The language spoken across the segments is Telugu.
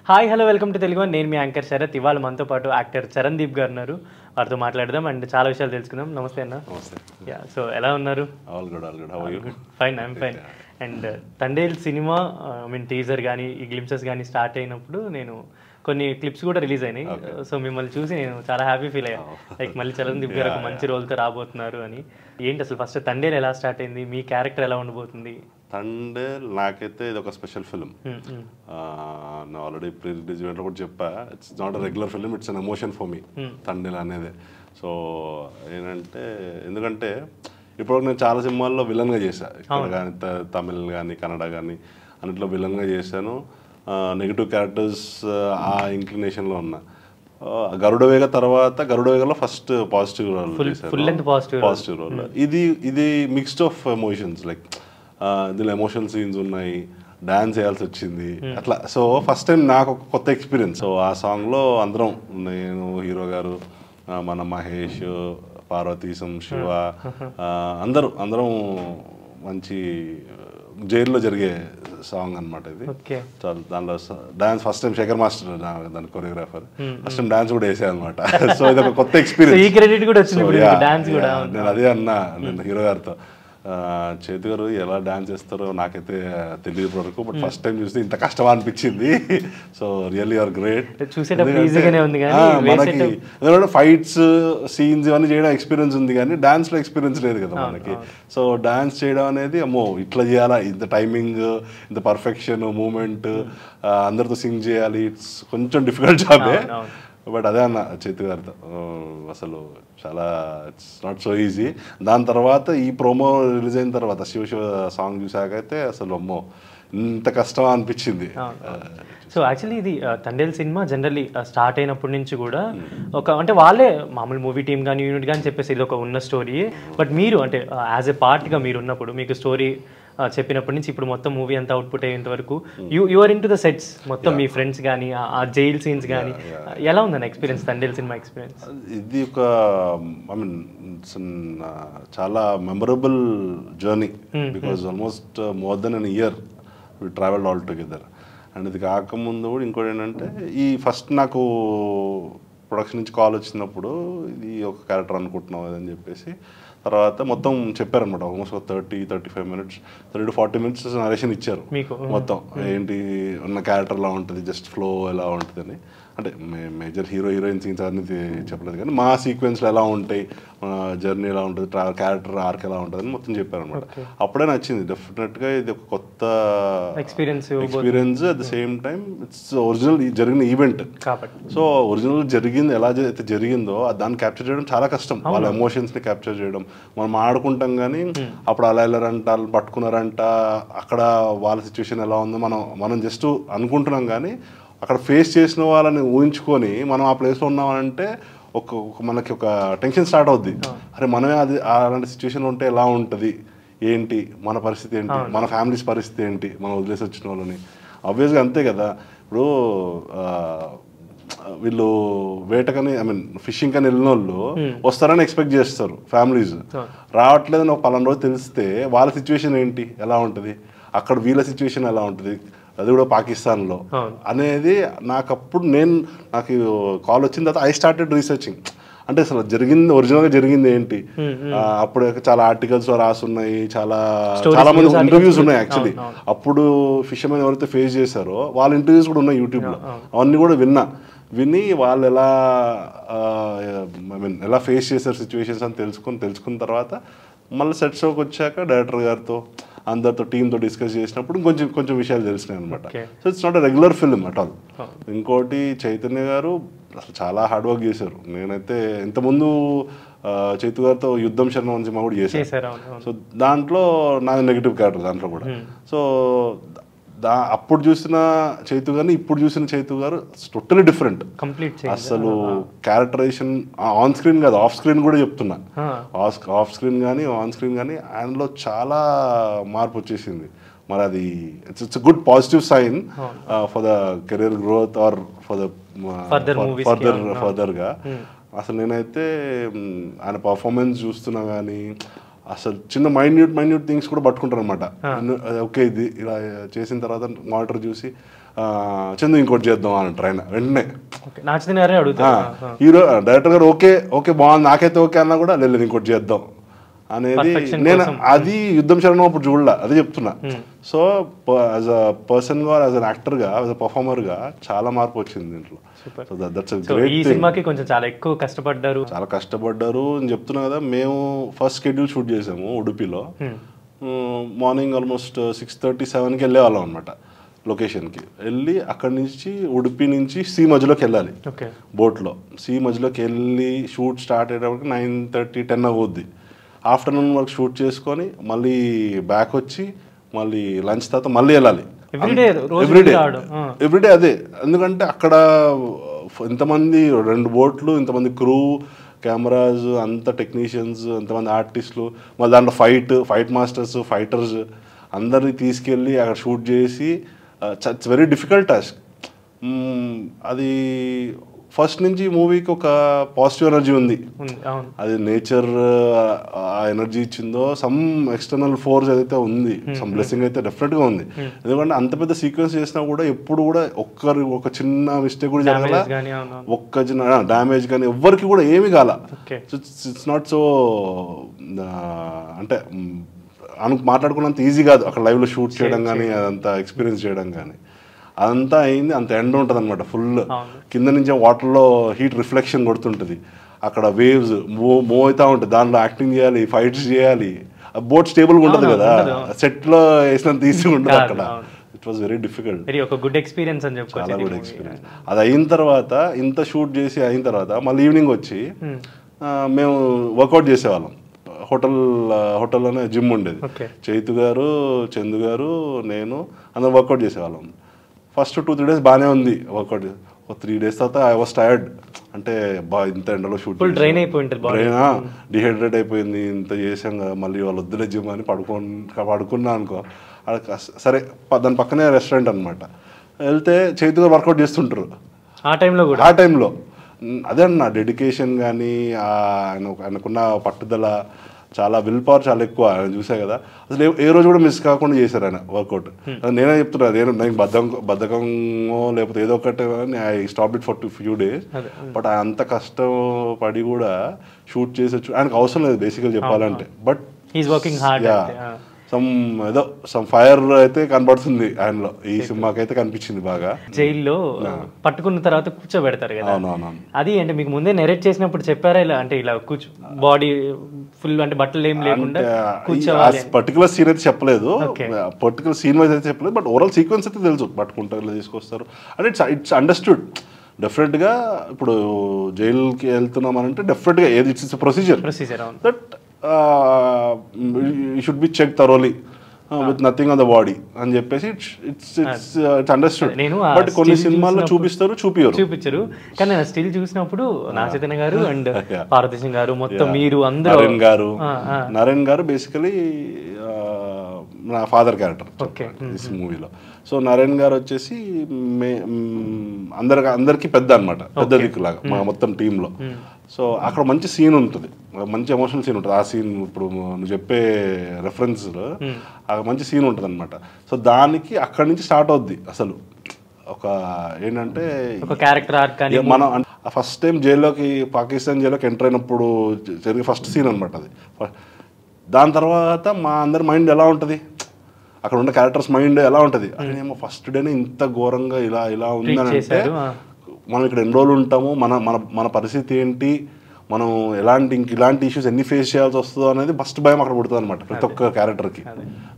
Hi hello welcome to Telugu. నేను మీ యాంకర్ శరత్. ఇవాళ మనతో పాటు యాక్టర్ చరణ్దీప్ గారు ఉన్నారు. వారితో మాట్లాడదాం అండ్ చాలా విషయాలు తెలుసుకుందాం. నమస్తే అన్న. నమస్తే. యా, సో ఎలా ఉన్నారు? All good how are you? Fine, I'm fine. And Thandel సినిమా టీజర్ కానీ ఈ గ్లింప్సెస్ కానీ స్టార్ట్ అయినప్పుడు నేను కొన్ని క్లిప్స్ కూడా రిలీజ్ అయినాయి. సో మిమ్మల్ని చూసి నేను చాలా హ్యాపీ ఫీల్ అయ్యాను. లైక్ మళ్ళీ చరణ్దీప్ గారు ఒక మంచి రోల్తో రాబోతున్నారు అని. ఏంటి అసలు ఫస్ట్ తండేల్ ఎలా స్టార్ట్ అయింది, మీ క్యారెక్టర్ ఎలా ఉండబోతుంది? తండేల్ నాకైతే ఇది ఒక స్పెషల్ ఫిలిం. నేను ఆల్రెడీ ప్రీ రిలీజ్ ఈవెంట్లో కూడా చెప్పా, it's not a regular film, it's an emotion for me Thandel అనేది. సో ఏంటంటే ఎందుకంటే ఇప్పుడు నేను చాలా సినిమాల్లో విలన్గా చేశాను, ఇక్కడ కానీ తమిళ్ కానీ కన్నడ కానీ అన్నిట్లో విలన్గా చేశాను. నెగిటివ్ క్యారెక్టర్స్ ఆ ఇంక్లినేషన్లో ఉన్నా. గరుడవేగ తర్వాత గరుడవేగలో first positive role positive role. ఇది మిక్స్డ్ ఆఫ్ ఎమోషన్స్, లైక్ ఇందులో ఎమోషనల్ సీన్స్ ఉన్నాయి, డాన్స్ చేయాల్సి వచ్చింది అట్లా. సో ఫస్ట్ టైం నాకు ఒక కొత్త ఎక్స్పీరియన్స్. సో ఆ సాంగ్లో అందరం, నేను, హీరో గారు, మన మహేష్, పార్వతీశం, శివ, అందరం మంచి జైల్లో జరిగే సాంగ్ అనమాట ఇది. దానిలో dance first time Sekhar master దాని కొరియోగ్రాఫర్, ఫస్ట్ టైం డాన్స్ కూడా వేసాను అనమాట. సో ఇది ఒక కొత్త ఎక్స్పీరియన్స్. నేను అదే అన్నా నేను హీరో గారితో, చేతు గారు ఎలా డాన్స్ చేస్తారో నాకైతే తెలియదు వరకు, బట్ ఫస్ట్ టైం చూస్తే ఇంత కష్టమా అనిపించింది. So really are great. మనకి ఫైట్స్ సీన్స్ ఇవన్నీ చేయడం ఎక్స్పీరియన్స్ ఉంది కానీ డాన్స్ లో ఎక్స్పీరియన్స్ లేదు కదా మనకి. సో డాన్స్ చేయడం అనేది అమ్మో ఇట్లా చేయాలా, ఇంత టైమింగ్, ఇంత పర్ఫెక్షన్, మూమెంట్, అందరితో సింగ్ చేయాలి, ఇట్స్ కొంచెం డిఫికల్ట్ జాబే. బట్ అదే అన్న చేతు గారితో, అసలు చాలా ఇట్స్ నాట్ సో ఈజీ. దాని తర్వాత ఈ ప్రోమో రిలీజ్ అయిన తర్వాత శివ సాంగ్ చూసాకైతే అసలు అమ్మో ఇంత కష్టం అనిపించింది. సో యాక్చువల్లీ ఇది తండేల్ సినిమా జనరల్లీ స్టార్ట్ అయినప్పటి నుంచి కూడా ఒక అంటే వాళ్ళే మామూలు మూవీ టీమ్ కానీ యూనిట్ కానీ చెప్పేసి ఇది ఒక ఉన్న స్టోరీ. బట్ మీరు అంటే యాజ్ ఎ పార్ట్గా మీరు ఉన్నప్పుడు మీకు స్టోరీ చెప్పినప్పటి నుంచి ఇప్పుడు మొత్తం మూవీ అంతా అవుట్పుట్ అయ్యేంత వరకు you are into the sets మొత్తం, మీ ఫ్రెండ్స్ కానీ ఆ జైల్ సీన్స్ కానీ ఎలా ఉందని ఎక్స్పీరియన్స్, తండేల్ సినిమా ఎక్స్పీరియన్స్? ఇది ఒక ఐ మీన్ చాలా memorable journey, because almost more than an year we travelled all together. And ఇది కాకముందు కూడా ఇంకోటి ఏంటంటే, ఈ ఫస్ట్ నాకు ప్రొడక్షన్ నుంచి కాల్ వచ్చినప్పుడు ఇది ఒక క్యారెక్టర్ అనుకుంటున్నాం అని చెప్పేసి తర్వాత మొత్తం చెప్పారనమాట. Almost 30-35 minutes, 30 to 40 minutes narration ఇచ్చారు మొత్తం. ఏంటి ఉన్న క్యారెక్టర్ ఎలా ఉంటుంది, జస్ట్ ఫ్లో ఎలా ఉంటుంది అని. అంటే మేజర్ హీరోయిన్ సీన్స్ అనేది చెప్పలేదు కానీ మా సీక్వెన్స్లో ఎలా ఉంటాయి, జర్నీ ఎలా ఉంటుంది, క్యారెక్టర్ ఆర్క్ ఎలా ఉంటుంది అని మొత్తం చెప్పారనమాట. అప్పుడే నచ్చింది డెఫినెట్గా. ఇది ఒక కొత్త experience, at the same time it's original జరిగిన ఈవెంట్. సో ఒరిజినల్ జరిగింది ఎలా అయితే జరిగిందో దాన్ని క్యాప్చర్ చేయడం చాలా కష్టం. వాళ్ళ ఎమోషన్స్ని క్యాప్చర్ చేయడం. మనం ఆడుకుంటాం కానీ అప్పుడు అలా వెళ్ళారంట, వాళ్ళు పట్టుకున్నారంట, అక్కడ వాళ్ళ సిచ్యువేషన్ ఎలా ఉందో మనం జస్ట్ అనుకుంటున్నాం కానీ అక్కడ ఫేస్ చేసిన వాళ్ళని ఊహించుకొని మనం ఆ ప్లేస్లో ఉన్నామంటే మనకి ఒక టెన్షన్ స్టార్ట్ అవుద్ది. అరే మనమే అది అలాంటి సిచ్యువేషన్లో ఉంటే ఎలా ఉంటుంది, ఏంటి మన పరిస్థితి ఏంటి, మన ఫ్యామిలీస్ పరిస్థితి ఏంటి, మనం వదిలేసి వచ్చిన వాళ్ళని. ఆబ్వియస్గా అంతే కదా. ఇప్పుడు వీళ్ళు వేటకని ఐ మీన్ ఫిషింగ్ కని వెళ్ళిన వాళ్ళు వస్తారని ఎక్స్పెక్ట్ చేస్తారు ఫ్యామిలీస్. రావట్లేదని ఒక పలానా రోజు తెలిస్తే వాళ్ళ సిచ్యువేషన్ ఏంటి, ఎలా ఉంటుంది, అక్కడ వీళ్ళ సిచ్యువేషన్ ఎలా ఉంటుంది, అది కూడా పాకిస్తాన్లో అనేది నాకు కాల్ వచ్చిన తర్వాత ఐ స్టార్టెడ్ రీసెర్చింగ్. అంటే అసలు జరిగింది, ఒరిజినల్గా జరిగింది ఏంటి. అప్పుడు చాలా ఆర్టికల్స్ రాసున్నాయి, చాలా మంది ఇంటర్వ్యూస్ ఉన్నాయి యాక్చువల్లీ. అప్పుడు ఫిషర్మెన్ ఎవరైతే ఫేస్ చేశారో వాళ్ళ ఇంటర్వ్యూస్ కూడా ఉన్నాయి యూట్యూబ్లో. అవన్నీ కూడా విని వాళ్ళు ఎలా ఫేస్ చేశారు సిచ్యువేషన్స్ అని తెలుసుకున్న తర్వాత మళ్ళీ సెట్ షోకి వచ్చాక డైరెక్టర్ గారితో అందరితో టీంతో డిస్కస్ చేసినప్పుడు కొంచెం విషయాలు తెలిసినాయి అనమాట. So it's not a regular film at all. ఇంకోటి చైతన్య గారు అసలు చాలా హార్డ్ వర్క్ చేశారు. నేనైతే ఇంతకుముందు చైతు గారితో యుద్ధం శరణం సినిమా కూడా చేశాను. సో దాంట్లో నాది నెగిటివ్ క్యారెక్టర్ దాంట్లో కూడా. సో అప్పుడు చూసిన చైతు గారిని ఇప్పుడు చూసిన చైతు గారు టోటలీ డిఫరెంట్. అసలు క్యారెక్టరైజేషన్ ఆన్ స్క్రీన్ కాదు, ఆఫ్ స్క్రీన్ కూడా చెప్తున్నా. ఆఫ్ స్క్రీన్ కానీ ఆన్ స్క్రీన్ కానీ ఆయనలో చాలా మార్పు వచ్చేసింది. మరి అది it's good positive sign for the career growth or for the ఫర్దర్గా. అసలు నేనైతే ఆయన పర్ఫార్మెన్స్ చూస్తున్నా కానీ అసలు చిన్న మైన్యూట్ థింగ్స్ కూడా పట్టుకుంటారు అనమాట. ఓకే ఇది ఇలా చేసిన తర్వాత మానిటర్ చూసి చందు ఇంకోటి చేద్దాం అని ట్రైన్ వెంటనే నాచుదిన గారే అడుగుతారు హీరో డైరెక్టర్ గారు ఓకే బాగుంది నాకైతే ఓకే అన్నా కూడా లేదు ఇంకోటి చేద్దాం అనేది. నేను అది యుద్ధం శరణం అప్పుడు చూడలే, అదే చెప్తున్నా. సో యాజ్ అ పర్సన్గా యాజ్ అన్ యాక్టర్గా యాజ్ అ పర్ఫార్మర్గా చాలా మార్పు వచ్చింది దీంట్లో. ఈ సినిమాకి కొంచెం చాలా ఎక్కువ కష్టపడ్డారు. చాలా కష్టపడ్డారు అని చెప్తున్నా కదా. మేము ఫస్ట్ షెడ్యూల్ షూట్ చేసాము ఉడుపిలో. మార్నింగ్ ఆల్మోస్ట్ 6:30, 7కి వెళ్ళేవాళ్ళం అనమాట లొకేషన్కి. వెళ్ళి అక్కడి నుంచి ఉడుపి నుంచి సీ మధ్యలోకి వెళ్ళాలి బోట్లో. సీ మధ్యలోకి వెళ్ళి షూట్ స్టార్ట్ అయ్యేటప్పటికి 9:30, 10 అవుద్ది. ఆఫ్టర్నూన్ వరకు షూట్ చేసుకొని మళ్ళీ బ్యాక్ వచ్చి మళ్ళీ లంచ్ తర్వాత మళ్ళీ వెళ్ళాలి ఎవ్రీడే. అదే ఎందుకంటే అక్కడ ఇంతమంది 2 బోట్లు, ఇంతమంది క్రూ, కెమెరాస్, అంత టెక్నీషియన్స్, అంతమంది ఆర్టిస్టులు, మళ్ళీ దాంట్లో ఫైట్ మాస్టర్స్, ఫైటర్స్ అందరినీ తీసుకెళ్ళి అక్కడ షూట్ చేసి ఇట్స్ వెరీ డిఫికల్ట్ టాస్క్. అది ఫస్ట్ నుంచి మూవీకి ఒక పాజిటివ్ ఎనర్జీ ఉంది. అది నేచర్ ఆ ఎనర్జీ ఇచ్చిందో, సమ్ ఎక్స్టర్నల్ ఫోర్స్ ఏదైతే ఉంది, సమ్ బ్లెస్సింగ్ అయితే డెఫినెట్గా ఉంది. ఎందుకంటే అంత పెద్ద సీక్వెన్స్ చేసినా కూడా ఎప్పుడు కూడా ఒక చిన్న మిస్టేక్ కూడా జరగాల, ఒక్క చిన్న డ్యామేజ్ కానీ ఎవ్వరికి కూడా ఏమి కాల. ఇట్స్ నాట్ సో అంటే మాట్లాడుకున్నంత ఈజీ కాదు అక్కడ లైవ్లో షూట్ చేయడం కానీ, అదంతా ఎక్స్పీరియన్స్ చేయడం కానీ. అదంతా అయింది. అంత ఎండ్ ఉంటుంది అనమాట. ఫుల్ కింద నుంచి వాటర్లో హీట్ రిఫ్లెక్షన్ కొడుతుంటుంది. అక్కడ వేవ్స్ మూవ్ అవుతూ ఉంటుంది. దాంట్లో యాక్టింగ్ చేయాలి, ఫైట్స్ చేయాలి. బోట్ స్టేబుల్గా ఉండదు కదా, సెట్లో వేసినంత ఈజీగా ఉంటుంది అక్కడ. It was very difficult. ఒక గుడ్ ఎక్స్పీరియన్స్ అని చెప్పి. చాలా గుడ్ ఎక్స్పీరియన్స్. అది అయిన తర్వాత, ఇంత షూట్ చేసి అయిన తర్వాత మళ్ళీ ఈవినింగ్ వచ్చి మేము వర్కౌట్ చేసేవాళ్ళం. హోటల్లోనే జిమ్ ఉండేది. చైతు గారు, చందు గారు, నేను అందరం వర్కౌట్ చేసేవాళ్ళం. ఫస్ట్ 2-3 డేస్ బాగానే ఉంది వర్కౌట్. 3 డేస్ తర్వాత ఐ వాస్ టైర్డ్. అంటే ఇంత ఎండలో షూట్ డిహైడ్రేట్ అయిపోయింది. ఇంత చేసాం కదా, మళ్ళీ వాళ్ళు వద్దులే జిమ్ అని పడుకున్నా అనుకో. సరే దాని పక్కనే రెస్టారెంట్ అనమాట. వెళ్తే చైతు గారు వర్కౌట్ చేస్తుంటారు ఆ టైంలో. అదే అన్న డెడికేషన్ కానీ, ఆయనకున్న పట్టుదల, చాలా విల్ పవర్ చాలా ఎక్కువ. ఆయన చూసా కదా, అసలు ఏ రోజు కూడా మిస్ కాకుండా చేశారు ఆయన వర్కౌట్. నేనే చెప్తున్నా, నాకు బద్ధకమో లేకపోతే ఏదో ఒకటి I stop it for few days. But అంత కష్టపడి కూడా షూట్ చేసొచ్చు. ఆయనకు అవసరం లేదు బేసిక్గా చెప్పాలంటే. బట్ ఏదో సమ్ ఫైర్ అయితే కనబడుతుంది ఆయనలో. ఈ సినిమాకి అయితే కనిపించింది బాగా. జైల్లో పట్టుకున్న తర్వాత కూర్చోబెడతారు కదా, అది అంటే మీకు ముందే నెరేట్ చేసినప్పుడు చెప్పారా ఇలా, అంటే ఇలా బాడీ ఫుల్ అంటే బట్టలు ఏం లేకుండా కూర్చోవాలి? పర్టికులర్ సీన్ అయితే చెప్పలేదు, పర్టికులర్ సీన్ వైజ్ అయితే చెప్పలేదు. బట్ ఓవరాల్ సీక్వెన్స్ అయితే తెలుసు, పట్టుకుంటారు, ఇలా తీసుకొస్తారు అంటే ఇట్స్ అండర్స్టూడ్. డెఫినెట్గా ఇప్పుడు జైలుకి వెళ్తున్నామనంటే డెఫినెట్గా ఏది it's procedure that you should be checked thoroughly with nothing on the body అని చెప్పేసి ఇట్స్ అండర్స్టూడ్. బట్ కొన్ని సినిమాల్లో చూపించరు కానీ నేను స్టిల్ చూసినప్పుడు నాగచైతన్య గారు అండ్ పార్వతీ సింగ్ గారు మొత్తం మీరు అందరూ, నరేన్ గారు బేసికలీ నా ఫాదర్ క్యారెక్టర్ ఈ మూవీలో. సో నరేన్ గారు వచ్చేసి అందరికి పెద్ద అనమాట, పెద్ద దిక్కులాగా మా మొత్తం టీంలో. సో అక్కడ మంచి సీన్ ఉంటుంది, మంచి ఎమోషనల్ సీన్ ఉంటుంది. ఆ సీన్ ఇప్పుడు నువ్వు చెప్పే రెఫరెన్స్లో మంచి సీన్ ఉంటుంది అనమాట. సో దానికి అక్కడి నుంచి స్టార్ట్ అవుద్ది అసలు. ఒక ఏంటంటే మనం ఫస్ట్ టైం జైల్లోకి, పాకిస్తాన్ జైల్లోకి ఎంటర్ అయినప్పుడు జరిగే ఫస్ట్ సీన్ అనమాట అది. దాని తర్వాత మా అందరి మైండ్ ఎలా ఉంటుంది, అక్కడ ఉన్న క్యారెక్టర్స్ మైండ్ ఎలా ఉంటుంది, అదేమో ఫస్ట్ డేనే ఇంత ఘోరంగా ఇలా ఉందని అంటే మనం ఇక్కడ ఎన్ని రోజులు ఉంటాము, మన పరిస్థితి ఏంటి, మనం ఇలాంటి ఇష్యూస్ ఎన్ని ఫేస్ చేయాల్సి వస్తుందో అనేది ఫస్ట్ భయం అక్కడ పుడుతుంది అనమాట ప్రతి ఒక్క క్యారెక్టర్కి.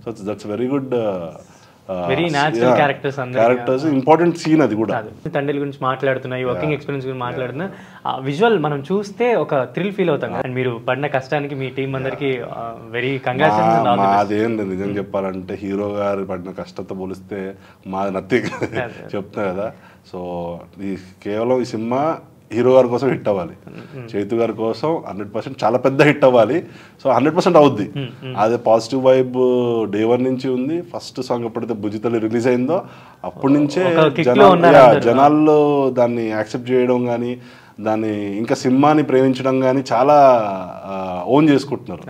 So that's very good, very natural characters, important scene అది కూడా. తండ్రి గురించి మాట్లాడుతున్నా, ఈ వర్కింగ్ ఎక్స్పీరియన్స్ గురించి మాట్లాడుతున్నా, విజువల్ మనం చూస్తే ఒక థ్రిల్ ఫీల్ అవుతాం. అండ్ మీరు పడిన కష్టానికి మీ టీం అందరికి వెరీ కంగ్రాచులేషన్స్. అదేం లేదు, నిజం చెప్పాలంటే హీరో గారు పడిన కష్టంతో పోలిస్తే మాది నథింగ్ చెప్తా కదా. సో కేవలం ఈ సినిమా హీరో గారి కోసం హిట్ అవ్వాలి, చైతు గారి కోసం 100% చాలా పెద్ద హిట్ అవ్వాలి. సో 100% అవుద్ది. అదే పాజిటివ్ వైబ్ డే 1 నుంచి ఉంది. ఫస్ట్ సాంగ్ ఎప్పుడైతే బుజ్జితల్లి రిలీజ్ అయిందో అప్పటి నుంచే జనాల్లో దాన్ని యాక్సెప్ట్ చేయడం కానీ, దాన్ని ఇంకా సినిమాని ప్రేమించడం కానీ చాలా ఓన్ చేసుకుంటున్నారు.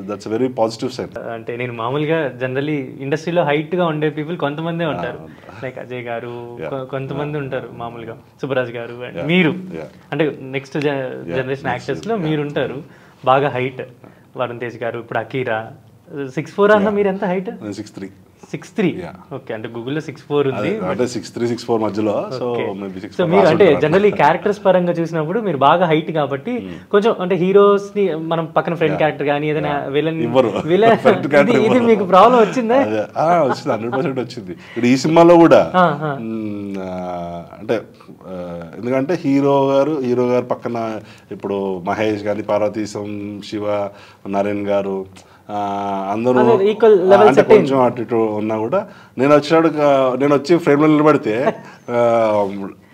That's very positive side. అంటే నేను మామూలుగా జనరలీ ఇండస్ట్రీలో హైట్ గా ఉండే పీపుల్ కొంతమందే ఉంటారు, లైక్ అజయ్ గారు, కొంతమంది ఉంటారు మామూలుగా, సుబ్బరాజ్ గారు, మీరు అంటే నెక్స్ట్ జనరేషన్ యాక్టర్స్ లో మీరు ఉంటారు బాగా హైట్. వరుణ్ తేజ్ గారు, ఇప్పుడు అకీరా 6'4" అన్న, మీరు ఎంత హైట్? 6'3". 6'3". ఓకే, అంటే గూగుల్లో 6'4" ఉంది, అంటే 6'3", 6'4" మధ్యలో. సో సో మీరు అంటే జనరల్లీ క్యారెక్టర్స్ పరంగా చూసినప్పుడు మీరు బాగా హైట్ కాబట్టి కొంచెం అంటే హీరోస్ ని మనం పక్కన ఫ్రెండ్ క్యారెక్టర్ కానీ ఏదైనా విలన్ ఇది మీకు ప్రాబ్లం వచ్చిందా? వచ్చింది, 100% వచ్చింది. ఇప్పుడు ఈ సినిమాలో కూడా అంటే ఎందుకంటే హీరో గారు పక్కన ఇప్పుడు మహేష్ కానీ, పార్వతీశం, శివ, నరేన్ గారు అందరూ అంటే కొంచెం అటు ఇటు ఉన్నా కూడా నేను వచ్చి ఫ్రేమ్లో నిలబడితే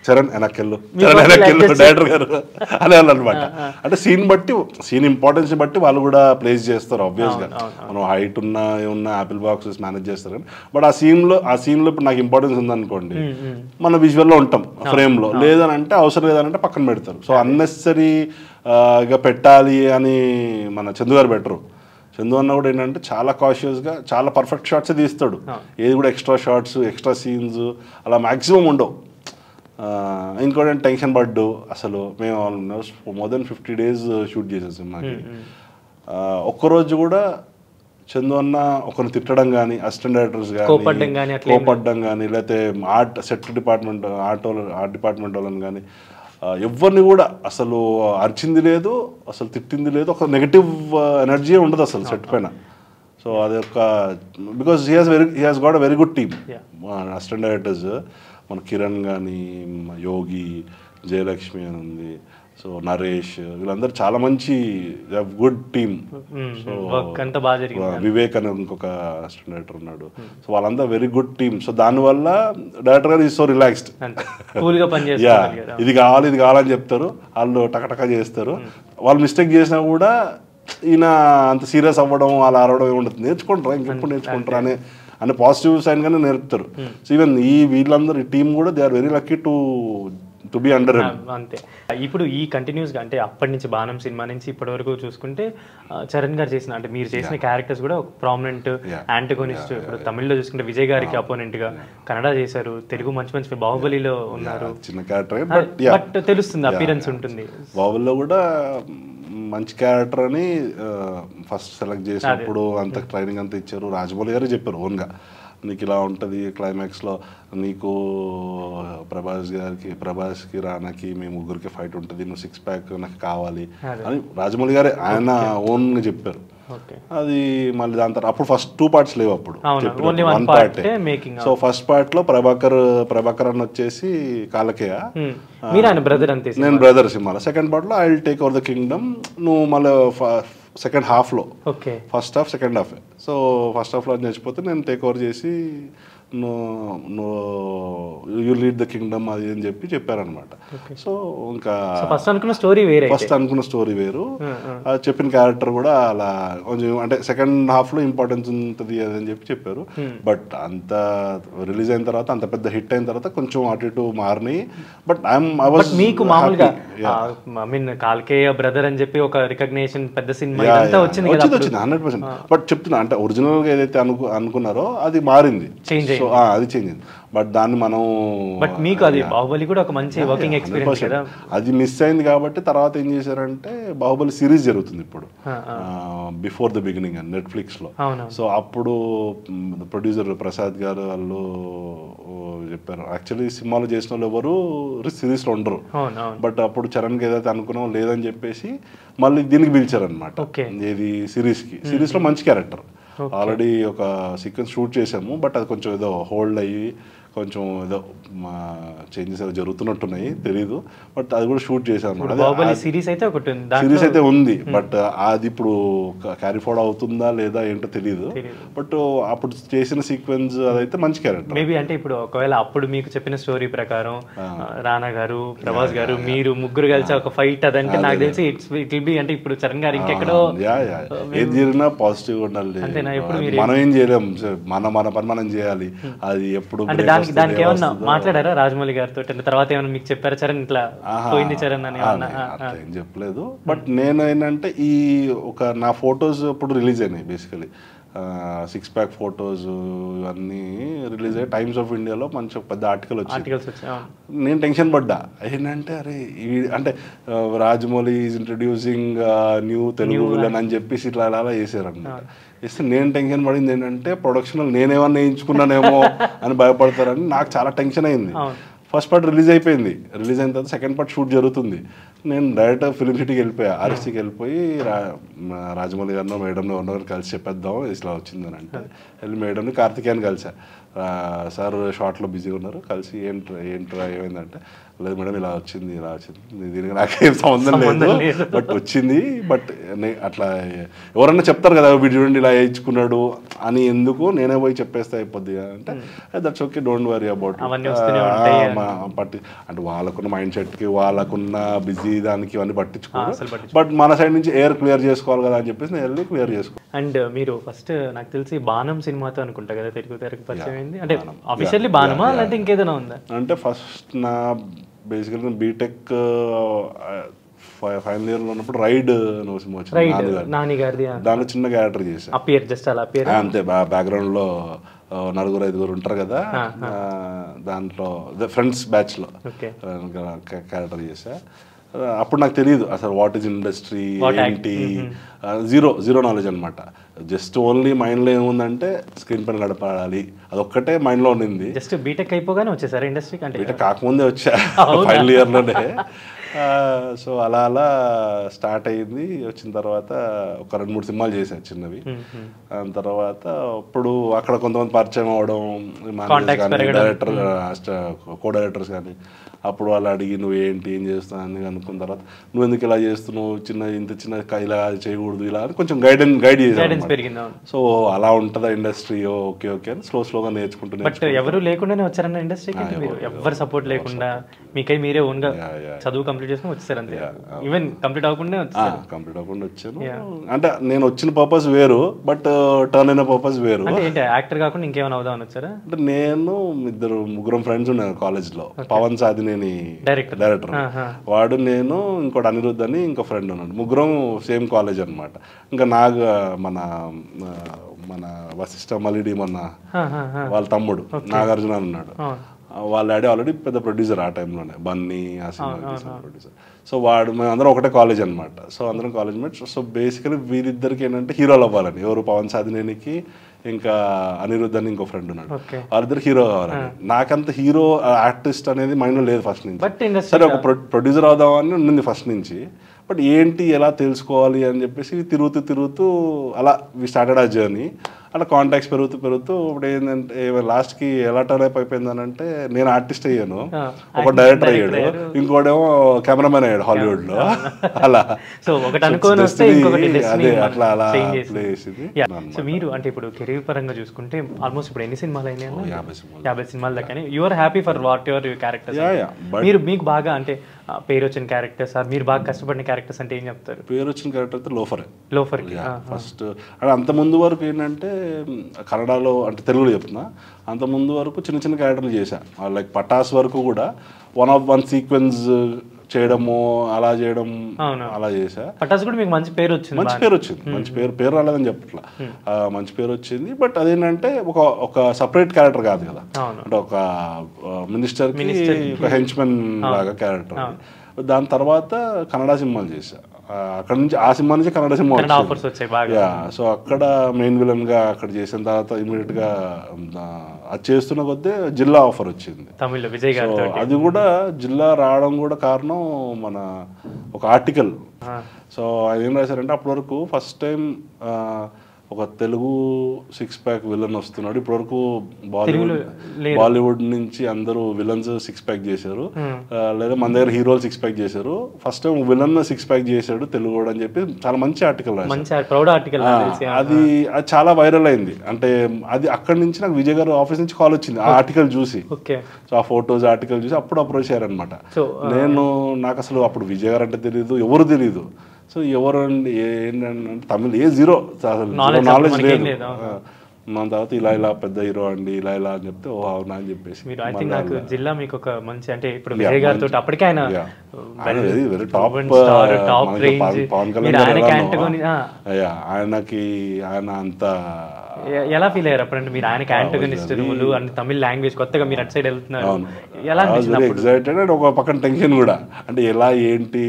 చరణ్ వెనక్కెళ్ళు డైరెక్టర్ గారు అనేవాళ్ళనమాట. అంటే సీన్ ఇంపార్టెన్స్ బట్టి వాళ్ళు కూడా ప్లేస్ చేస్తారు ఆబ్వియస్గా. మనం హైట్ ఉన్నా ఏమన్నా యాపిల్ బాక్సెస్ మేనేజ్ చేస్తారు కానీ, బట్ ఆ సీన్లో ఇప్పుడు నాకు ఇంపార్టెన్స్ ఉందనుకోండి, మన విజువల్లో ఉంటాం ఫ్రేమ్లో, లేదని అంటే అవసరం లేదనంటే పక్కన పెడతారు. సో అన్నెసరీగా పెట్టాలి అని మన చందు గారు పెట్టరు. చందు అన్న కూడా ఏంటంటే చాలా కాషియస్గా చాలా పర్ఫెక్ట్ షాట్సే తీస్తాడు. ఏది కూడా ఎక్స్ట్రా షాట్స్, ఎక్స్ట్రా సీన్స్ అలా మ్యాక్సిమం ఉండవు. ఇంకోటి టెన్షన్ పడ్డు. అసలు మేము almost more then 50 days shoot చేసాం సినిమాకి. ఒక్కరోజు కూడా చందు అన్న ఒకరిని తిట్టడం కానీ, అసిస్టెంట్ డైరెక్టర్స్ కానీ కోపడ్డం కానీ, లేకపోతే సెట్ డిపార్ట్మెంట్ ఆర్ట్ డిపార్ట్మెంట్ వాళ్ళని కానీ ఎవరిని కూడా అసలు అరిచింది లేదు, అసలు తిట్టింది లేదు. ఒక నెగటివ్ ఎనర్జీ ఉండదు అసలు సెట్ పైన. సో అది ఒక because he has got a very good team. Assistant directors మన కిరణ్ కానీ, యోగి, జయలక్ష్మి అని ఉంది, సో నరేష్, వీళ్ళందరూ చాలా మంచి గుడ్ టీమ్. సో వివేక్ అని ఇంకొక అసిస్టెంట్ డైరెక్టర్ ఉన్నాడు. సో వాళ్ళంతా వెరీ గుడ్ టీమ్. సో దానివల్ల డైరెక్టర్ గారు ఈజ్ సో రిలాక్స్డ్. ఇది కావాలని చెప్తారు, వాళ్ళు టకటకా చేస్తారు. వాళ్ళు మిస్టేక్ చేసినా కూడా ఈయన అంత సీరియస్ అవ్వడం, అలా అరవడం ఏముండదు. నేర్చుకుంటారా, ఇంకెప్పుడు నేర్చుకుంటారా అనే పాజిటివ్ సైన్ గానే నేర్పుతారు. సో ఈవెన్ వీళ్ళందరూ ఈ టీం కూడా they are very lucky to be under him. అంతే. ఇప్పుడు ఈ కంటిన్యూస్గా అంటే అప్పటి నుంచి బాణం సినిమా నుంచి ఇప్పటి వరకు చూసుకుంటే చరణ్ గారు చేసిన అంటే మీరు చేసిన క్యారెక్టర్స్ కూడా ఒక ప్రామినెంట్ యాంటగోనిస్ట్. ఇప్పుడు తమిళ్లో చూసుకుంటే విజయ్ గారికి అపోనెంట్ గా కన్నడ చేశారు, తెలుగు మంచి బాహుబలిలో ఉన్నారు. చిన్న క్యారెక్టర్ బట్ తెలుస్తుంది, అపీరెన్స్ ఉంటుంది. బాహుబలిలో కూడా మంచి క్యారెక్టర్ అని ఫస్ట్ సెలెక్ట్ చేసినప్పుడు అంత ట్రైనింగ్ అంతా ఇచ్చారు. రాజమౌళి గారే చెప్పారు ఓన్గా, నీకు ఇలా ఉంటుంది క్లైమాక్స్లో, నీకు ప్రభాస్కి రానాకి మీ ముగ్గురికి ఫైట్ ఉంటుంది, నువ్వు 6 pack నాకు కావాలి అని రాజమౌళి గారే ఆయన ఓన్గా చెప్పారు. అది మళ్ళీ దాని తర్వాత అప్పుడు ఫస్ట్ 2 parts లేవు, అప్పుడు 1 part. సో ఫస్ట్ పార్ట్ లో ప్రభాకర్ అని వచ్చేసి కాలకేయ, నేను బ్రదర్ సినిమాలో. సెకండ్ పార్ట్ లో I will take over the Kingdom, నువ్వు మళ్ళీ సెకండ్ హాఫ్లో, first half second half. So first హాఫ్లో చచ్చిపోతే నేను టేక్ ఓవర్ చేసి యూ లీడ్ ద కింగ్డమ్ అది అని చెప్పారనమాట. సో ఇంకా ఫస్ట్ అనుకున్న స్టోరీ వేరు, చెప్పిన క్యారెక్టర్ కూడా అలా కొంచెం అంటే సెకండ్ హాఫ్లో ఇంపార్టెన్స్ ఉంటుంది అని చెప్పారు. బట్ అంత రిలీజ్ అయిన తర్వాత, అంత పెద్ద హిట్ అయిన తర్వాత కొంచెం అటు ఇటు మారినాయి. బట్ మీకు మామూలుగా కాల్కేయ బ్రదర్ అని చెప్పి ఒక రికగ్నేషన్ పెద్ద సినిమా వచ్చింది 100%. బట్ చెప్తున్నా అంటే ఒరిజినల్ గా ఏదైతే అనుకున్నారో అది మారింది, అది చేంజ్ అయింది. బట్ దాన్ని మనం మీకు అది బాహుబలి కూడా ఒక మంచి వర్కింగ్ ఎక్స్పీరియన్స్ కదా, అది మిస్ అయింది. కాబట్టి తర్వాత ఏం చేశారంటే బాహుబలి సిరీస్ జరుగుతుంది ఇప్పుడు, బిఫోర్ ద బిగినింగ్ అని నెట్ఫ్లిక్స్ లో. సో అప్పుడు ప్రొడ్యూసర్ ప్రసాద్ గారు వాళ్ళు చెప్పారు, యాక్చువల్లీ సినిమాలు చేసిన వాళ్ళు ఎవరు సిరీస్ లో ఉండరు, బట్ అప్పుడు చరణ్కి ఏదైతే అనుకున్నాం లేదని చెప్పేసి మళ్ళీ దీనికి పిలిచారనమాట. ఏది సిరీస్ లో మంచి క్యారెక్టర్, ఆల్రెడీ ఒక సీక్వెన్స్ షూట్ చేసాము, బట్ అది కొంచెం ఏదో హోల్డ్ అయ్యి కొంచెం ఏదో చేంజెస్ ఏదో జరుగుతున్నట్టున్నాయి, తెలీదు. బట్ అది కూడా షూట్ చేసాము. సిరీస్ అయితే ఉంది, బట్ అది ఇప్పుడు క్యారీ ఫార్వర్డ్ అవుతుందా లేదా ఏంటో తెలియదు. బట్ అప్పుడు చేసిన సీక్వెన్స్ అదైతే మంచి క్యారెక్టర్. మేబీ అంటే ఇప్పుడు ఒకవేళ అప్పుడు మీకు చెప్పిన స్టోరీ ప్రకారం రానా గారు, ప్రభాస్ గారు, మీరు ముగ్గురు కలిసి ఒక ఫైట్ అదంటే నాకు తెలిసి ఇట్ విల్ బి అంటే ఇప్పుడు చరణ్ గారు ఇంకెక్కడో ఏది జరిగినా పాజిటివ్ ఉండాలి. మనం ఏం చేయలేం, మన పని మనం చేయాలి. అది ఎప్పుడు దానికి ఏమన్నా మాట్లాడారా రాజమౌళి గారితో? తర్వాత ఏమన్నా మీకు చెప్పారా చరణ్ ఇట్లా పోయింది చరణ్ అని? ఏం చెప్పలేదు. బట్ నేను ఏంటంటే ఈ నా ఫొటోస్ అప్పుడు రిలీజ్ అయినాయి బేసికలీ, 6 ప్యాక్ ఫొటోస్ ఇవన్నీ రిలీజ్ అయ్యి టైమ్స్ ఆఫ్ ఇండియాలో మంచి పెద్ద ఆర్టికల్ వచ్చింది. నేను టెన్షన్ పడ్డా, ఏంటంటే అరే అంటే Rajamouli is introducing new Telugu villain అని చెప్పేసి ఇట్లా అలా చేశారనమాట. చేస్తే నేను టెన్షన్ పడింది ఏంటంటే ప్రొడక్షన్లో నేనేమన్నా వేయించుకున్నానేమో అని భయపడతారని నాకు చాలా టెన్షన్ అయింది. ఫస్ట్ పార్ట్ రిలీజ్ అయిపోయింది. రిలీజ్ అయిన తర్వాత సెకండ్ పార్ట్ షూట్ జరుగుతుంది. నేను డైరెక్ట్ ఫిలిం సిటీకి వెళ్ళిపోయా, ఆర్ఎస్టీకి వెళ్ళిపోయి రాజమౌళి గారినో మేడంలో ఉన్నవారు కలిసి చెప్పేద్దాం ఇట్లా వచ్చిందని అంటే వెళ్ళి మేడంని కార్తికేయని కలిసా. సార్ షార్ట్లో బిజీగా ఉన్నారు, కలిసి ఏంట్రా ఏమైందంటే లేదు మేడం ఇలా వచ్చింది దీనికి నాకేం సంబంధం లేదు, బట్ వచ్చింది. బట్ అట్లా ఎవరన్నా చెప్తారు కదా వీడి చూడండి ఇలా వేయించుకున్నాడు అని, ఎందుకు నేనే పోయి చెప్పేస్తే అయిపోద్ది అంటే that's okay don't worry about. అంటే వాళ్ళకున్న మైండ్ సెట్కి వాళ్ళకున్న బిజీ దానికి ఇవన్నీ పట్టించుకోవాలి, బట్ మన సైడ్ నుంచి ఎయిర్ క్లియర్ చేసుకోవాలి కదా అని చెప్పేసి నేను వెళ్ళి క్లియర్ చేసుకో. అండ్ మీరు ఫస్ట్ నాకు తెలిసి బాణం సినిమాతో అనుకుంటా కదా తెలుగు తెరకు పరిచయం అయింది, అంటే ఆఫీషియల్లీ బాణమా లేదంటే ఇంకేదైనా ఉందా? అంటే ఫస్ట్ నా బేసికల్గా బీటెక్ ఫైనల్ ఇయర్ లో ఉన్నప్పుడు రైడ్ సినిమా వచ్చింది, దానిలో చిన్న క్యారెక్టర్ చేశాను అంతే. బ్యాక్గ్రౌండ్ లో 4-5 ఉంటారు కదా, దాంట్లో ఫ్రెండ్స్ బ్యాచ్ లో క్యారెక్టర్ చేశా. అప్పుడు నాకు తెలియదు అసలు వాట్ ఈజ్ ఇండస్ట్రీ ఏంటి, జీరో నాలెడ్జ్ అనమాట. జస్ట్ ఓన్లీ మైండ్లో ఏముందంటే స్క్రీన్ పైన గడపాలి, అదొక్కటే మైండ్లో ఉండింది. జస్ట్ బీటెక్ అయిపోగానే వచ్చేసారు ఇండస్ట్రీకి? అంటే బీటెక్ కాకముందే వచ్చా ఫైనల్ ఇయర్లోనే. సో అలా స్టార్ట్ అయ్యింది. వచ్చిన తర్వాత ఒక 2-3 సినిమాలు చేశాను చిన్నవి. దాని తర్వాత ఇప్పుడు అక్కడ కొంతమంది పరిచయం అవ్వడం, డైరెక్టర్ కో డైరెక్టర్స్ కానీ, అప్పుడు వాళ్ళు అడిగి నువ్వు ఏంటి ఏం చేస్తావు అని అనుకున్న తర్వాత నువ్వు ఎందుకు ఇలా చేస్తున్నావు, ఇంత చిన్న ఇలా చేయకూడదు ఇలా అని కొంచెం గైడ్ చేశాను. సో అలా ఉంటుందా ఇండస్ట్రీ, ఓకే అని స్లోగా నేర్చుకుంటున్నాను. బట్ ఎవరు లేకుండానే వచ్చారన్న ఇండస్ట్రీకి? ఎవరు సపోర్ట్ లేకుండా మీకై మీరే ఓన్ గా చదువు కంప్లీట్ చేసుకుని వచ్చారు అంతే? ఈవెన్ కంప్లీట్ అవ్వకుండా వచ్చాను. అంటే నేను వచ్చిన పర్పస్ వేరు, బట్ టర్న్ అయిన పర్పస్ వేరు. అంటే యాక్టర్ కాకుండా ఇంకేమైనా అవుదామని వచ్చారా? అంటే నేను 2-3 ఫ్రెండ్స్ ఉన్నాను కాలేజ్ లో. పవన్ సాధినేని డైరెక్టర్, వాడు, నేను, ఇంకోటి అనిరుద్ధ్ అని ఇంకో ఫ్రెండ్ ఉన్నాడు. ముగ్గురం సేమ్ కాలేజ్ అనమాట. ఇంకా మన వశిష్ఠ మలిడి వాళ్ళ తమ్ముడు నాగార్జున ఉన్నాడు. వాళ్ళ డాడీ ఆల్రెడీ పెద్ద ప్రొడ్యూసర్ ఆ టైంలోనే, బన్నీ ఆ సినిమా ప్రొడ్యూసర్. సో మేము అందరం ఒకటే కాలేజ్ అనమాట. సో అందరం కాలేజ్ మేట్స్. సో బేసికలీ వీరిద్దరికి ఏంటంటే హీరోలు అవ్వాలని, ఎవరు పవన్ సాధినేనికి ఇంకా అనిరుద్ధ్ అని ఇంకో ఫ్రెండ్ ఉన్నాడు, వాళ్ళిద్దరు హీరో కావాలని. నాకంత హీరో ఆర్టిస్ట్ అనేది మైండ్లో లేదు ఫస్ట్ నుంచి. సరే ఒక ప్రొడ్యూసర్ అవుదామని ఉండింది ఫస్ట్ నుంచి, బట్ ఏంటి ఎలా తెలుసుకోవాలి అని చెప్పేసి తిరుగుతూ అలా వి స్టార్టెడ్ ఆ జర్నీ. అలా కాంటాక్ట్స్ పెరుగుతూ ఇప్పుడు ఏంటంటే లాస్ట్కి ఎలా టర్న్ అయిపోయింది అని అంటే, నేను ఆర్టిస్ట్ అయ్యాను, ఒక డైరెక్టర్ అయ్యాడు, ఇంకోటేమో కెమెరామెన్ అయ్యాడు హాలీవుడ్ లో. అలా అదే అట్లా ప్లే చేసింది. సో మీరు అంటే ఇప్పుడు కెరీర్ పరంగా చూసుకుంటే ఆల్మోస్ట్ ఇప్పుడు ఎన్ని సినిమాలు అయినాయి? 50 సినిమాల దాకా. You are happy for what your characters? మీకు బాగా అంటే పేరు వచ్చిన క్యారెక్టర్స్, మీరు బాగా కష్టపడిన క్యారెక్టర్స్ అంటే ఏం చెప్తారు? పేరు వచ్చిన క్యారెక్టర్ అయితే లోఫర్ ఫస్ట్. అంటే అంత ముందు వరకు ఏంటంటే కన్నడలో, అంటే తెలుగులో చెప్తున్నా, అంత ముందు వరకు చిన్న క్యారెక్టర్లు చేశా. లైక్ పటాస్ వరకు కూడా వన్ సీక్వెన్స్ చేయడము, అలా చేయడం, అలా చేశా. పటాస్ కూడా మీకు మంచి పేరు వచ్చింది. మంచి పేరు రాలేదని చెప్పట్లా, మంచి పేరు వచ్చింది. బట్ అదేంటంటే ఒక సపరేట్ క్యారెక్టర్ కాదు కదా, అంటే ఒక మినిస్టర్ కి ఒక హెంచ్మెన్ లాగా క్యారెక్టర్. దాని తర్వాత కన్నడ సినిమాలు చేశా. అక్కడ నుంచి ఆ సినిమా నుంచి కన్నడ సినిమా వచ్చాయి. సో అక్కడ మెయిన్ విలన్ గా అక్కడ చేసిన తర్వాత ఇమీడియట్ గా అది చేస్తున్న కొద్దీ జిల్లా ఆఫర్ వచ్చింది తమిళ్లో విజయ్ గారు. అది కూడా జిల్లా రావడం కూడా కారణం మన ఒక ఆర్టికల్. సో అది ఏం రాశారంటే, అప్పటి వరకు ఫస్ట్ టైం ఒక తెలుగు 6 ప్యాక్ విలన్ వస్తున్నాడు. ఇప్పటివరకు బాలీవుడ్ నుంచి అందరూ విలన్స్ 6 ప్యాక్ చేశారు, లేదా మన దగ్గర హీరోలు 6 ప్యాక్ చేశారు. ఫస్ట్ టైం విలన్ 6 ప్యాక్ చేశాడు తెలుగు అని చెప్పి చాలా మంచి ఆర్టికల్ రాశారు. అది చాలా వైరల్ అయింది. అంటే అది అక్కడి నుంచి నాకు విజయ్ గారు ఆఫీస్ నుంచి కాల్ వచ్చింది ఆ ఆర్టికల్ చూసి. సో ఆ ఫొటోస్ ఆర్టికల్ చూసి అప్పుడు అప్రోచ్ అయ్యారనమాట. నాకు అసలు అప్పుడు విజయ్ గారు అంటే తెలియదు, ఎవరు తెలియదు. సో ఎవరు ఏంటంటే తమిళ్ జీరో, అసలు నాలెడ్జ్ లేదు. మన తర్వాత ఇలా పెద్ద హీరో అండి ఇలా అని చెప్తే ఓ అవునా అని చెప్పేసి మీరు ఐ థింక్ నాకు జిల్లా మీకు ఒక మంచి అంటే ఇప్పుడు విజయ్ గారితో అప్పటికే ఆయన very top range Pawan Kalyan ఆయనకి ఆయన అంత ఎలా ఫీల్ అయ్యారు అప్పుడంటే మీరు ఆయనకి యాంటగనిస్ట్ అండ్ తమిళ లాంగ్వేజ్ కొత్తగా మీరు అటు సైడ్ వెళ్తున్నారు ఎలా ఎక్సైటెడ్ అండ్ ఒక పక్కన టెన్షన్ కూడా అంటే ఎలా ఏంటి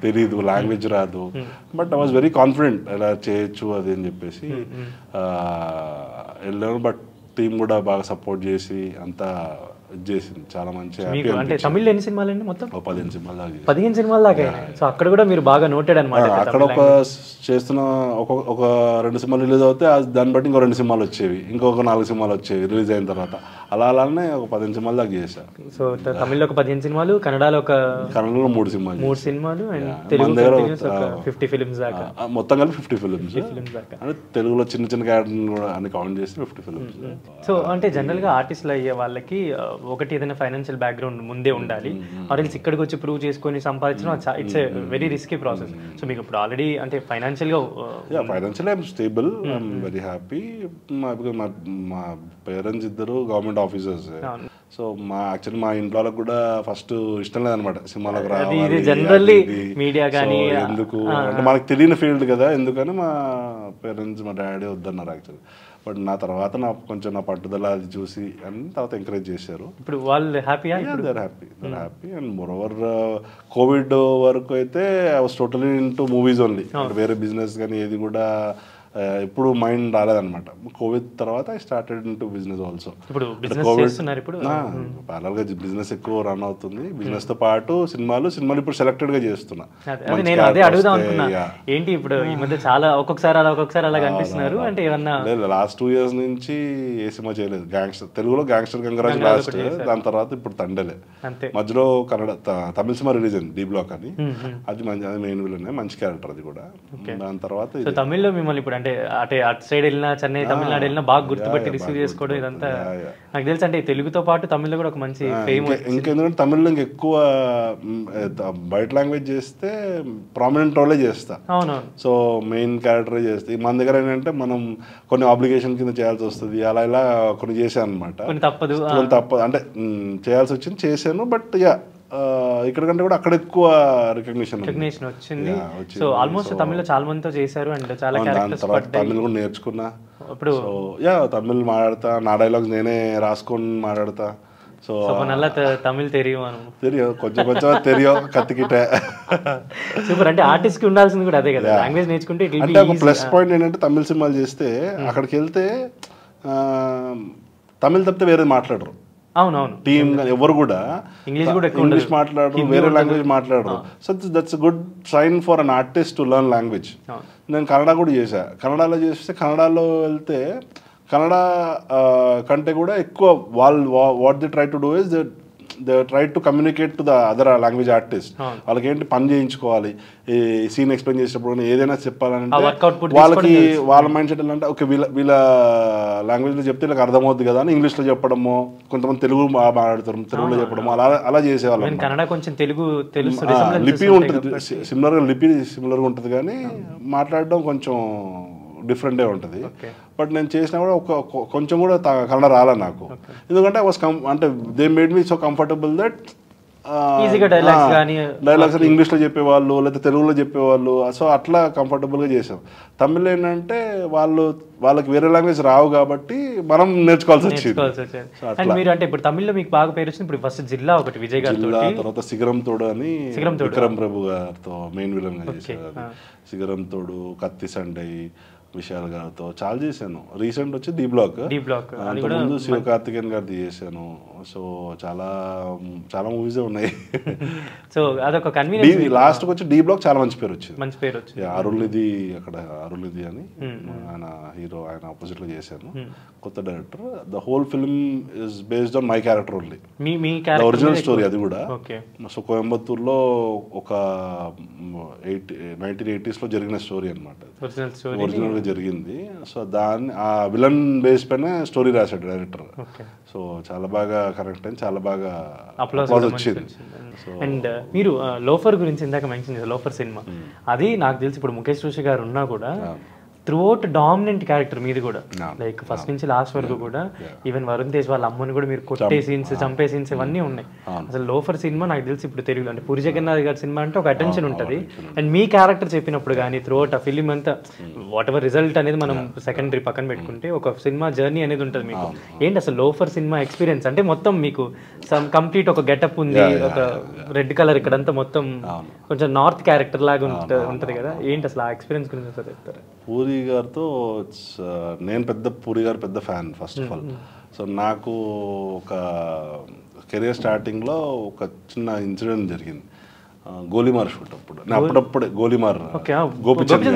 తెలీదు లాంగ్వేజ్ రాదు but I was very confident ఎలా చేయొచ్చు అది అని చెప్పేసి వెళ్ళాను బట్ టీం కూడా బాగా సపోర్ట్ చేసి అంతా చేసింది చాలా మంచి అంటే తమిళ్లో ఎన్ని సినిమాలు అండి మొత్తం 15 సినిమాలు దాకా 15 సినిమాలు దాకా సో అక్కడ కూడా మీరు బాగా నోటెడ్ అనమాట అక్కడ ఒక చేస్తున్న ఒక 2 సినిమాలు రిలీజ్ అవుతే దాన్ని బట్టి ఇంకో 2 సినిమాలు వచ్చేవి ఇంకొక 4 సినిమాలు వచ్చేవి రిలీజ్ అయిన తర్వాత అలానే ఒక 15 సినిమాలు దాకా చేశారు సో తమిళ్లో ఒక 15 సినిమాలు కన్నడలో 3 సినిమాలు అండ్ తెలుగు ఒక 50 ఫిల్మ్స్ దాకా మొత్తం కలిపి 50 ఫిల్మ్స్ అంటే తెలుగులో చిన్న క్యారెక్టర్ కూడా అన్ని కౌంట్ చేసి 50 ఫిల్మ్స్ సో అంటే జనరల్ గా ఆర్టిస్టులు అయ్యే వాళ్ళకి ఒకటి ఏదైనా ఫైనాన్షియల్ బ్యాక్గ్రౌండ్ ముందే ఉండాలి ఆరెల్స్ ఇక్కడికి వచ్చి ప్రూవ్ చేసుకొని సంపాదించడం it's very risky process so మీకు ఇప్పుడు ఆల్రెడీ అంటే financial I'm stable I'm very happy మా పేరెంట్స్ ఇద్దరు గవర్నమెంట్ ఆఫీసర్స్ సో యాక్చువల్లీ మా ఇంట్లో కూడా ఫస్ట్ ఇష్టం లేదనమాట సినిమాలకు రావాలి జనరల్లీ మీడియా కానీ ఎందుకు అంటే మనకు తెలియని ఫీల్డ్ కదా ఎందుకని మా పేరెంట్స్ మా డాడీ వద్దన్నారు యాక్చువల్లీ బట్ నా తర్వాత కొంచెం నా పట్టుదల అది చూసి అని తర్వాత ఎంకరేజ్ చేశారు ఇప్పుడు వాళ్ళు happy and more over Covid వరకు అయితే I was totally into movies only వేరే బిజినెస్ కానీ ఏది కూడా ఇప్పుడు మైండ్ రాలేదన్నమాట కోవిడ్ తర్వాత I started into business also parallel గా బిజినెస్ ఎక్కువ రన్ అవుతుంది బిజినెస్ తో పాటు సినిమాలు ఇప్పుడు సెలెక్టెడ్ గా చేస్తున్నా నేను అదే అడుగుదాం అనుకున్నా ఏంటి ఇప్పుడు ఈ మధ్య చాలా ఒక్కొక్కసారి అలా కనిపిస్తున్నారు అంటే ఏమన్నా లాస్ట్ 2 years నుంచి ఏ సినిమా చేయలేదు గ్యాంగ్స్టర్ తెలుగులో గ్యాంగ్స్టర్ గంగరాజ్ లాస్ట్ దాని తర్వాత ఇప్పుడు తండలే మధ్యలో కన్నడ తమిళ సినిమా రిలీజ్ అయింది డి బ్లాక్ అని అది మెయిన్ విలన్ మంచి క్యారెక్టర్ అది కూడా దాని తర్వాత తమిళ్లో మిమ్మల్ని ఇప్పుడు అంటే అటు సైడ్ వెళ్ళినా చెన్నై తమిళనాడు వెళ్ళినా బాగా గుర్తుపట్టి రిసీవ్ చేసుకోవడం ఇదంతా నాకు తెలుసు అంటే తెలుగుతో పాటు తమిళ్లో కూడా ఒక మంచి ఫేమ్ ఇంకెందుకంటే తమిళ్లో ఎక్కువ బయట లాంగ్వేజ్ చేస్తే ప్రామినెంట్ రోలే చేస్తా అవునవును సో మెయిన్ క్యారెక్టరే చేస్తే మన దగ్గర ఏంటంటే మనం కొన్ని ఆబ్లిగేషన్ కింద చేయాల్సి వస్తుంది అలా ఇలా కొన్ని చేశాను అనమాట తప్పదు అంటే చేయాల్సి వచ్చింది చేశాను బట్ ఇక్కడ కంటే కూడా అక్కడ ఎక్కువ రికగ్నిషన్ వచ్చింది సో ఆల్మోస్ట్ తమిళ్లో చాలా మందితో చేశారు అండ్ చాలా క్యారెక్టర్స్ తమిళ్ కూడా నేర్చుకున్నా ఇప్పుడు తమిళ్ మాట్లాడతా నా డైలాగ్స్ నేనే రాసుకొని మాట్లాడతా సో నల్ల తమిళ్ తెలియదు కొంచెం తెలియదు కత్తికిట సూపర్ అంటే ఆర్టిస్ట్ కి ఉండాల్సింది కూడా అదే కదా లాంగ్వేజ్ నేర్చుకుంటే అంటే ఒక ప్లస్ పాయింట్ ఏంటంటే తమిళ సినిమాలు చేస్తే అక్కడికి వెళ్తే తమిళ్ తప్పితే వేరే మాట్లాడరు అవునవును టీమ్ ఎవరు కూడా ఇంగ్లీష్ మాట్లాడరు వేరే లాంగ్వేజ్ మాట్లాడరు so that's good sign for an artist to learn language నేను కన్నడ కూడా చేశా కన్నడలో చేస్తే కన్నడలో వెళ్తే కన్నడ కంటే కూడా ఎక్కువ వాళ్ళు what they try to do is they try to communicate to the other language artist వాళ్ళకి ఏంటి పని చేయించుకోవాలి ఈ సీన్ ఎక్స్ప్లెయిన్ చేసేటప్పుడు ఏదైనా చెప్పాలంటే వాళ్ళకి వాళ్ళ మైండ్ సెట్ అంటే ఓకే వీళ్ళ లాంగ్వేజ్లో చెప్తే వీళ్ళకి అర్థమవుద్ది కదా అని ఇంగ్లీష్లో చెప్పడము కొంతమంది తెలుగు మాట్లాడతారు తెలుగులో చెప్పడము అలా చేసేవాళ్ళం కన్నడ కొంచెం తెలుగు లిపి ఉంటుంది సిమిలర్గా ఉంటుంది కానీ మాట్లాడడం కొంచెం డిఫరెంట్గా ఉంటుంది బట్ నేను చేసినా కూడా కొంచెం కూడా కన్నడ రాలే నాకు ఎందుకంటే అంటే they made me so comfortable that dialogues ఇంగ్లీష్లో చెప్పేవాళ్ళు లేదా తెలుగులో చెప్పేవాళ్ళు సో అట్లా కంఫర్టబుల్గా చేసాం తమిళ్ ఏంటంటే వాళ్ళకి వేరే లాంగ్వేజ్ రావు కాబట్టి మనం నేర్చుకోవాల్సి వచ్చింది మీరు అంటే ఇప్పుడు తమిళ్లో మీకు బాగా పేరు వచ్చింది ఇప్పుడు ఫస్ట్ జిల్లా ఒకటి విజయ్ గారు తర్వాత సిగరం తోడు అని విక్రమ్ ప్రభు గారితో మెయిన్ విలన్ గా చేశారు సిగరం తోడు కత్తి సండై విశాల్ గారితో చాలా చేశాను రీసెంట్ వచ్చి డి బ్లాక్ అంతకుముందు శివకార్తికేయన్ గారిది చేశాను సో చాలా మూవీసే ఉన్నాయి సో అదొక లాస్ట్ వచ్చి డి బ్లాక్ చాలా మంచి పేరు వచ్చింది అరుణిది అని ఆయన హీరో ఆయన ఆపోజిట్ లో చేశాను కొత్త director the whole film is based on my character only original story అది కూడా సో కోయంబత్తూర్లో ఒక 1980s లో జరిగిన స్టోరీ అనమాట ఒరిజినల్ గా జరిగింది సో దాన్ని ఆ విలన్ బేస్ పైన స్టోరీ రాశాడు డైరెక్టర్ సో చాలా బాగా కరెక్ట్ అని చాలా బాగా వచ్చింది అండ్ మీరు లోఫర్ గురించి ఇందాక మెన్షన్ చేశారు లోఫర్ సినిమా అది నాకు తెలిసి ఇప్పుడు ముఖేష్ ఋషి గారు ఉన్నా కూడా త్రూఅవుట్ డామినెంట్ క్యారెక్టర్ మీది కూడా, Yeah. లైక్ ఫస్ట్ నుంచి లాస్ట్ వరకు కూడా. ఈవెన్ వరుణ్ తేజ్ వాళ్ళ అమ్మని కూడా మీరు కొట్టే సీన్స్, చంపే సీన్స్ ఇవన్నీ ఉన్నాయి. అసలు లోఫర్ సినిమా నాకు తెలిసి ఇప్పుడు తెలుగులో అంటే పూరి జగన్నాథ్ గారి సినిమా అంటే ఒక అటెన్షన్ ఉంటుంది. అండ్ మీ క్యారెక్టర్ చెప్పినప్పుడు కానీ త్రూఅవుట్ ఆ ఫిలిం అంతా వాట్ ఎవర్ రిజల్ట్ అనేది మనం సెకండరీ పక్కన పెట్టుకుంటే ఒక సినిమా జర్నీ అనేది ఉంటుంది మీకు. ఏంటి అసలు లోఫర్ సినిమా ఎక్స్పీరియన్స్ అంటే మొత్తం మీకు కంప్లీట్ ఒక గెటప్ ఉంది, ఒక రెడ్ కలర్ ఇక్కడంతా మొత్తం కొంచెం నార్త్ క్యారెక్టర్ లాగా ఉంటది కదా. ఏంటి అసలు ఆ ఎక్స్పీరియన్స్ గురించి అసలు చెప్తారా? పూరి గారితో నేను పూరి గారు పెద్ద fan first of all. So నాకు ఒక కెరియర్ స్టార్టింగ్లో ఒక చిన్న ఇన్సిడెంట్ జరిగింది. గోలీమార్ షూట్ అప్పుడు అప్పుడప్పుడే గోలీమార్ గోపిచంద్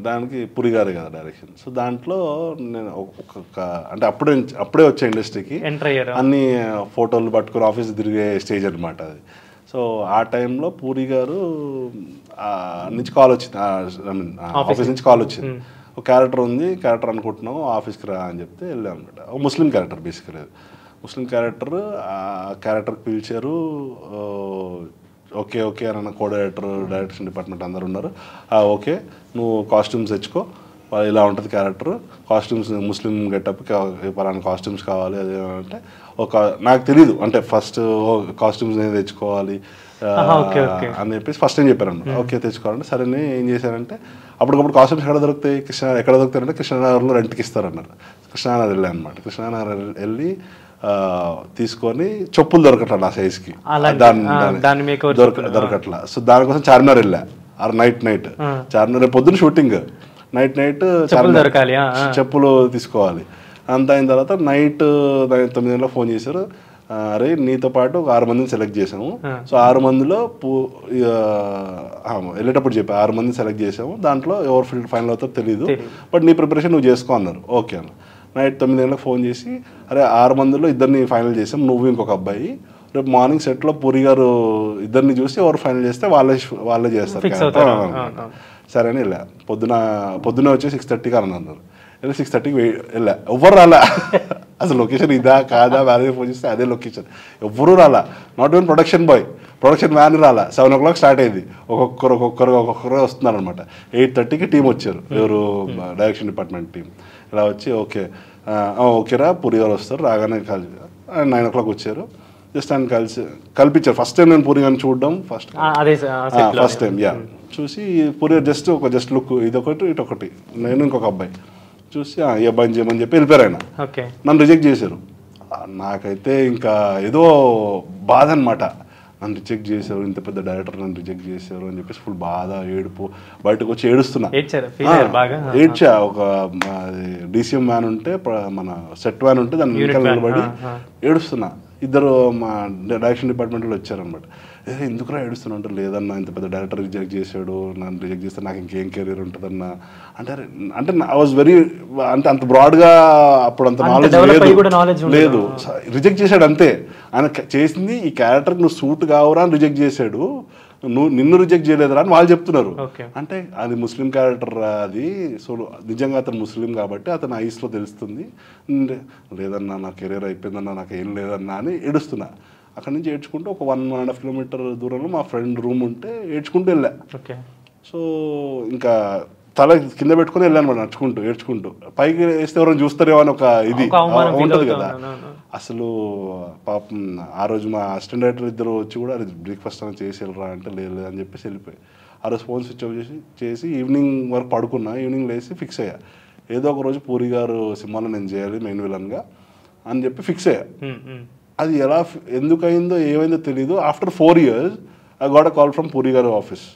దానికి పూరి గారే కదా డైరెక్షన్. సో దాంట్లో నేను అంటే అప్పుడే వచ్చే ఇండస్ట్రీకి అన్ని ఫోటోలు పట్టుకుని ఆఫీస్ తిరిగే స్టేజ్ అనమాట అది. సో ఆ టైంలో పూరి గారు నుంచి కాల్ వచ్చింది, ఐ మీన్ ఆఫీస్ నుంచి కాల్ వచ్చింది. ఒక క్యారెక్టర్ ఉంది, క్యారెక్టర్ అనుకుంటున్నావు ఆఫీస్కి రా అని చెప్తే వెళ్ళాం అనమాట. ఒక ముస్లిం క్యారెక్టర్ బేసికలీ, ముస్లిం క్యారెక్టర్. ఆ క్యారెక్టర్కి పిలిచారు. ఓకే ఓకే అని కో డైరెక్షన్ డిపార్ట్మెంట్ అందరు ఉన్నారు. ఓకే నువ్వు కాస్ట్యూమ్స్ తెచ్చుకో, ఇలా ఉంటుంది క్యారెక్టర్, కాస్ట్యూమ్స్ ముస్లిం గెటప్ పలానా కాస్ట్యూమ్స్ కావాలి అది అంటే నాకు తెలీదు అంటే ఫస్ట్ కాస్ట్యూమ్స్ నేను తెచ్చుకోవాలి అని చెప్పేసి ఫస్ట్ టైం చెప్పారు అన్నమాట. ఓకే తెచ్చుకోవాలంటే సరే ఏం చేశానంటే అప్పటికప్పుడు కాస్ట్యూమ్స్ ఎక్కడ దొరుకుతాయంటే కృష్ణానగర్లో రెంట్కి ఇస్తారన్నారు. కృష్ణానగర్ వెళ్ళాను అనమాట. కృష్ణానగర్ వెళ్ళి తీసుకొని చెప్పులు దొరకట్లా నా సైజ్కి, దొరకట్లా. సో దానికోసం చార్మినార్ వెళ్ళా. నైట్ చార్మినార్ పొద్దున్న షూటింగ్, నైట్ చెప్పులు తీసుకోవాలి. అంత అయిన తర్వాత నైట్ 9 గంటలకు ఫోన్ చేశారు. అరే నీతో పాటు ఒక 6 మందిని సెలెక్ట్ చేసాము. సో 6 మందిలో వెళ్ళేటప్పుడు చెప్పి 6 మందిని సెలెక్ట్ చేసాము. దాంట్లో ఎవరు ఫైనల్ అవుతారో తెలీదు, బట్ నీ ప్రిపరేషన్ నువ్వు చేసుకో అన్నారు. ఓకే అన్న. నైట్ 9 గంటలకు ఫోన్ చేసి అరే 6 మందిలో 2 ఫైనల్ చేసాం, నువ్వు ఇంకొక అబ్బాయి. రేపు మార్నింగ్ సెట్లో పూరి గారు 2 చూసి ఎవరు ఫైనల్ చేస్తే వాళ్ళే చేస్తారు. సరే అని వెళ్ళా. పొద్దున వచ్చి 6:30కి అన్నారు. 6:30కి వెళ్ళా. ఎవ్వరు రాలా. అసలు లొకేషన్ ఇదా కాదా మేనేజర్ ఫోన్ చేస్తే అదే లొకేషన్. ఎవ్వరూ రాలా. నాట్ ఈవెన్ ప్రొడక్షన్ మ్యాన్ రాలా. 7 o'clock స్టార్ట్ అయింది. ఒక్కొక్కరు వస్తున్నారు అనమాట. 8:30కి టీం వచ్చారు, ఎవరు డైరెక్షన్ డిపార్ట్మెంట్ టీం. ఇలా వచ్చి ఓకేరా పూరి గారు వస్తారు రాగానే 9 o'clock వచ్చారు. జస్ట్ ఆయన కల్పించారు. ఫస్ట్ టైం నేను పూరి గారిని చూడడం ఫస్ట్ టైం. చూసి పూరి జస్ట్ లుక్ ఇదొకటి ఇటొకటి, నేను ఇంకొక అబ్బాయి చూసి ఈ అబ్బాయిని చేయమని చెప్పి వెళ్ళిపోయారు ఆయన. నన్ను రిజెక్ట్ చేశారు. నాకైతే ఇంకా ఏదో బాధ అనమాట. నన్ను రిజెక్ట్ చేశారు, ఇంత పెద్ద డైరెక్టర్ నన్ను రిజెక్ట్ చేశారు అని చెప్పేసి ఫుల్ బాధ, ఏడుపు. బయటకు వచ్చి ఏడుస్తున్నా. ఏడ్చా. ఒక డీసీఎం వ్యాన్ ఉంటే, మన సెట్ వ్యాన్ ఉంటే దాన్ని నిలబడి ఏడుస్తున్నా. 2 మా డైరెక్షన్ డిపార్ట్మెంట్లో వచ్చారనమాట. ఎందుకురా ఏడుస్తున్నా అంటే లేదన్నా ఇంత పెద్ద డైరెక్టర్ రిజెక్ట్ చేశాడు, నన్ను రిజెక్ట్ చేస్తే నాకు ఇంకేం కెరీర్ ఉంటుందన్నా అంటే ఐ వాజ్ వెరీ అంటే అంత బ్రాడ్గా అప్పుడు అంత నాలెడ్జ్ లేదు. రిజెక్ట్ చేశాడు అంతే. ఆయన చేసింది ఈ క్యారెక్టర్కి నువ్వు సూట్ కావురా అని రిజెక్ట్ చేశాడు, నిన్ను రిజెక్ట్ చేయలేదురా అని వాళ్ళు చెప్తున్నారు. అంటే అది ముస్లిం క్యారెక్టర్ అది. సో నిజంగా అతను ముస్లిం కాబట్టి అతను ఐస్లో తెలుస్తుంది. లేదన్నా నా కెరీర్ అయిపోయిందన్నా, నాకు ఏం లేదన్నా అని ఏడుస్తున్నా. అక్కడి నుంచి ఏడ్చుకుంటూ ఒక 1.5 kilometer దూరంలో మా ఫ్రెండ్ రూమ్ ఉంటే ఏడ్చుకుంటూ వెళ్ళా. సో ఇంకా తల కింద పెట్టుకుని వెళ్ళాను అనమాట, నడుచుకుంటూ ఏడ్చుకుంటూ. పైకి వేస్తే ఎవరైనా చూస్తారేమో అని ఒక ఇది ఉంటుంది కదా. అసలు పాపం ఆ రోజు మా అసిస్టెంట్ డైరెక్టర్ 2 వచ్చి కూడా బ్రేక్ఫాస్ట్ అని చేసి వెళ్ళరా అంటే లేదు అని చెప్పేసి వెళ్ళిపోయి. ఆ రోజు ఫోన్ స్విచ్ ఆఫ్ చేసి ఈవినింగ్ వరకు పడుకున్నా. ఈవినింగ్ లేచి ఫిక్స్ అయ్యా, ఏదో ఒక రోజు పూరి గారు సినిమాలో నేను చేయాలి మెయిన్ విలన్గా అని చెప్పి ఫిక్స్ అయ్యా. అది ఎందుకు అయిందో ఏమైందో తెలీదు. After 4 years I got a call from puri గారి ఆఫీస్.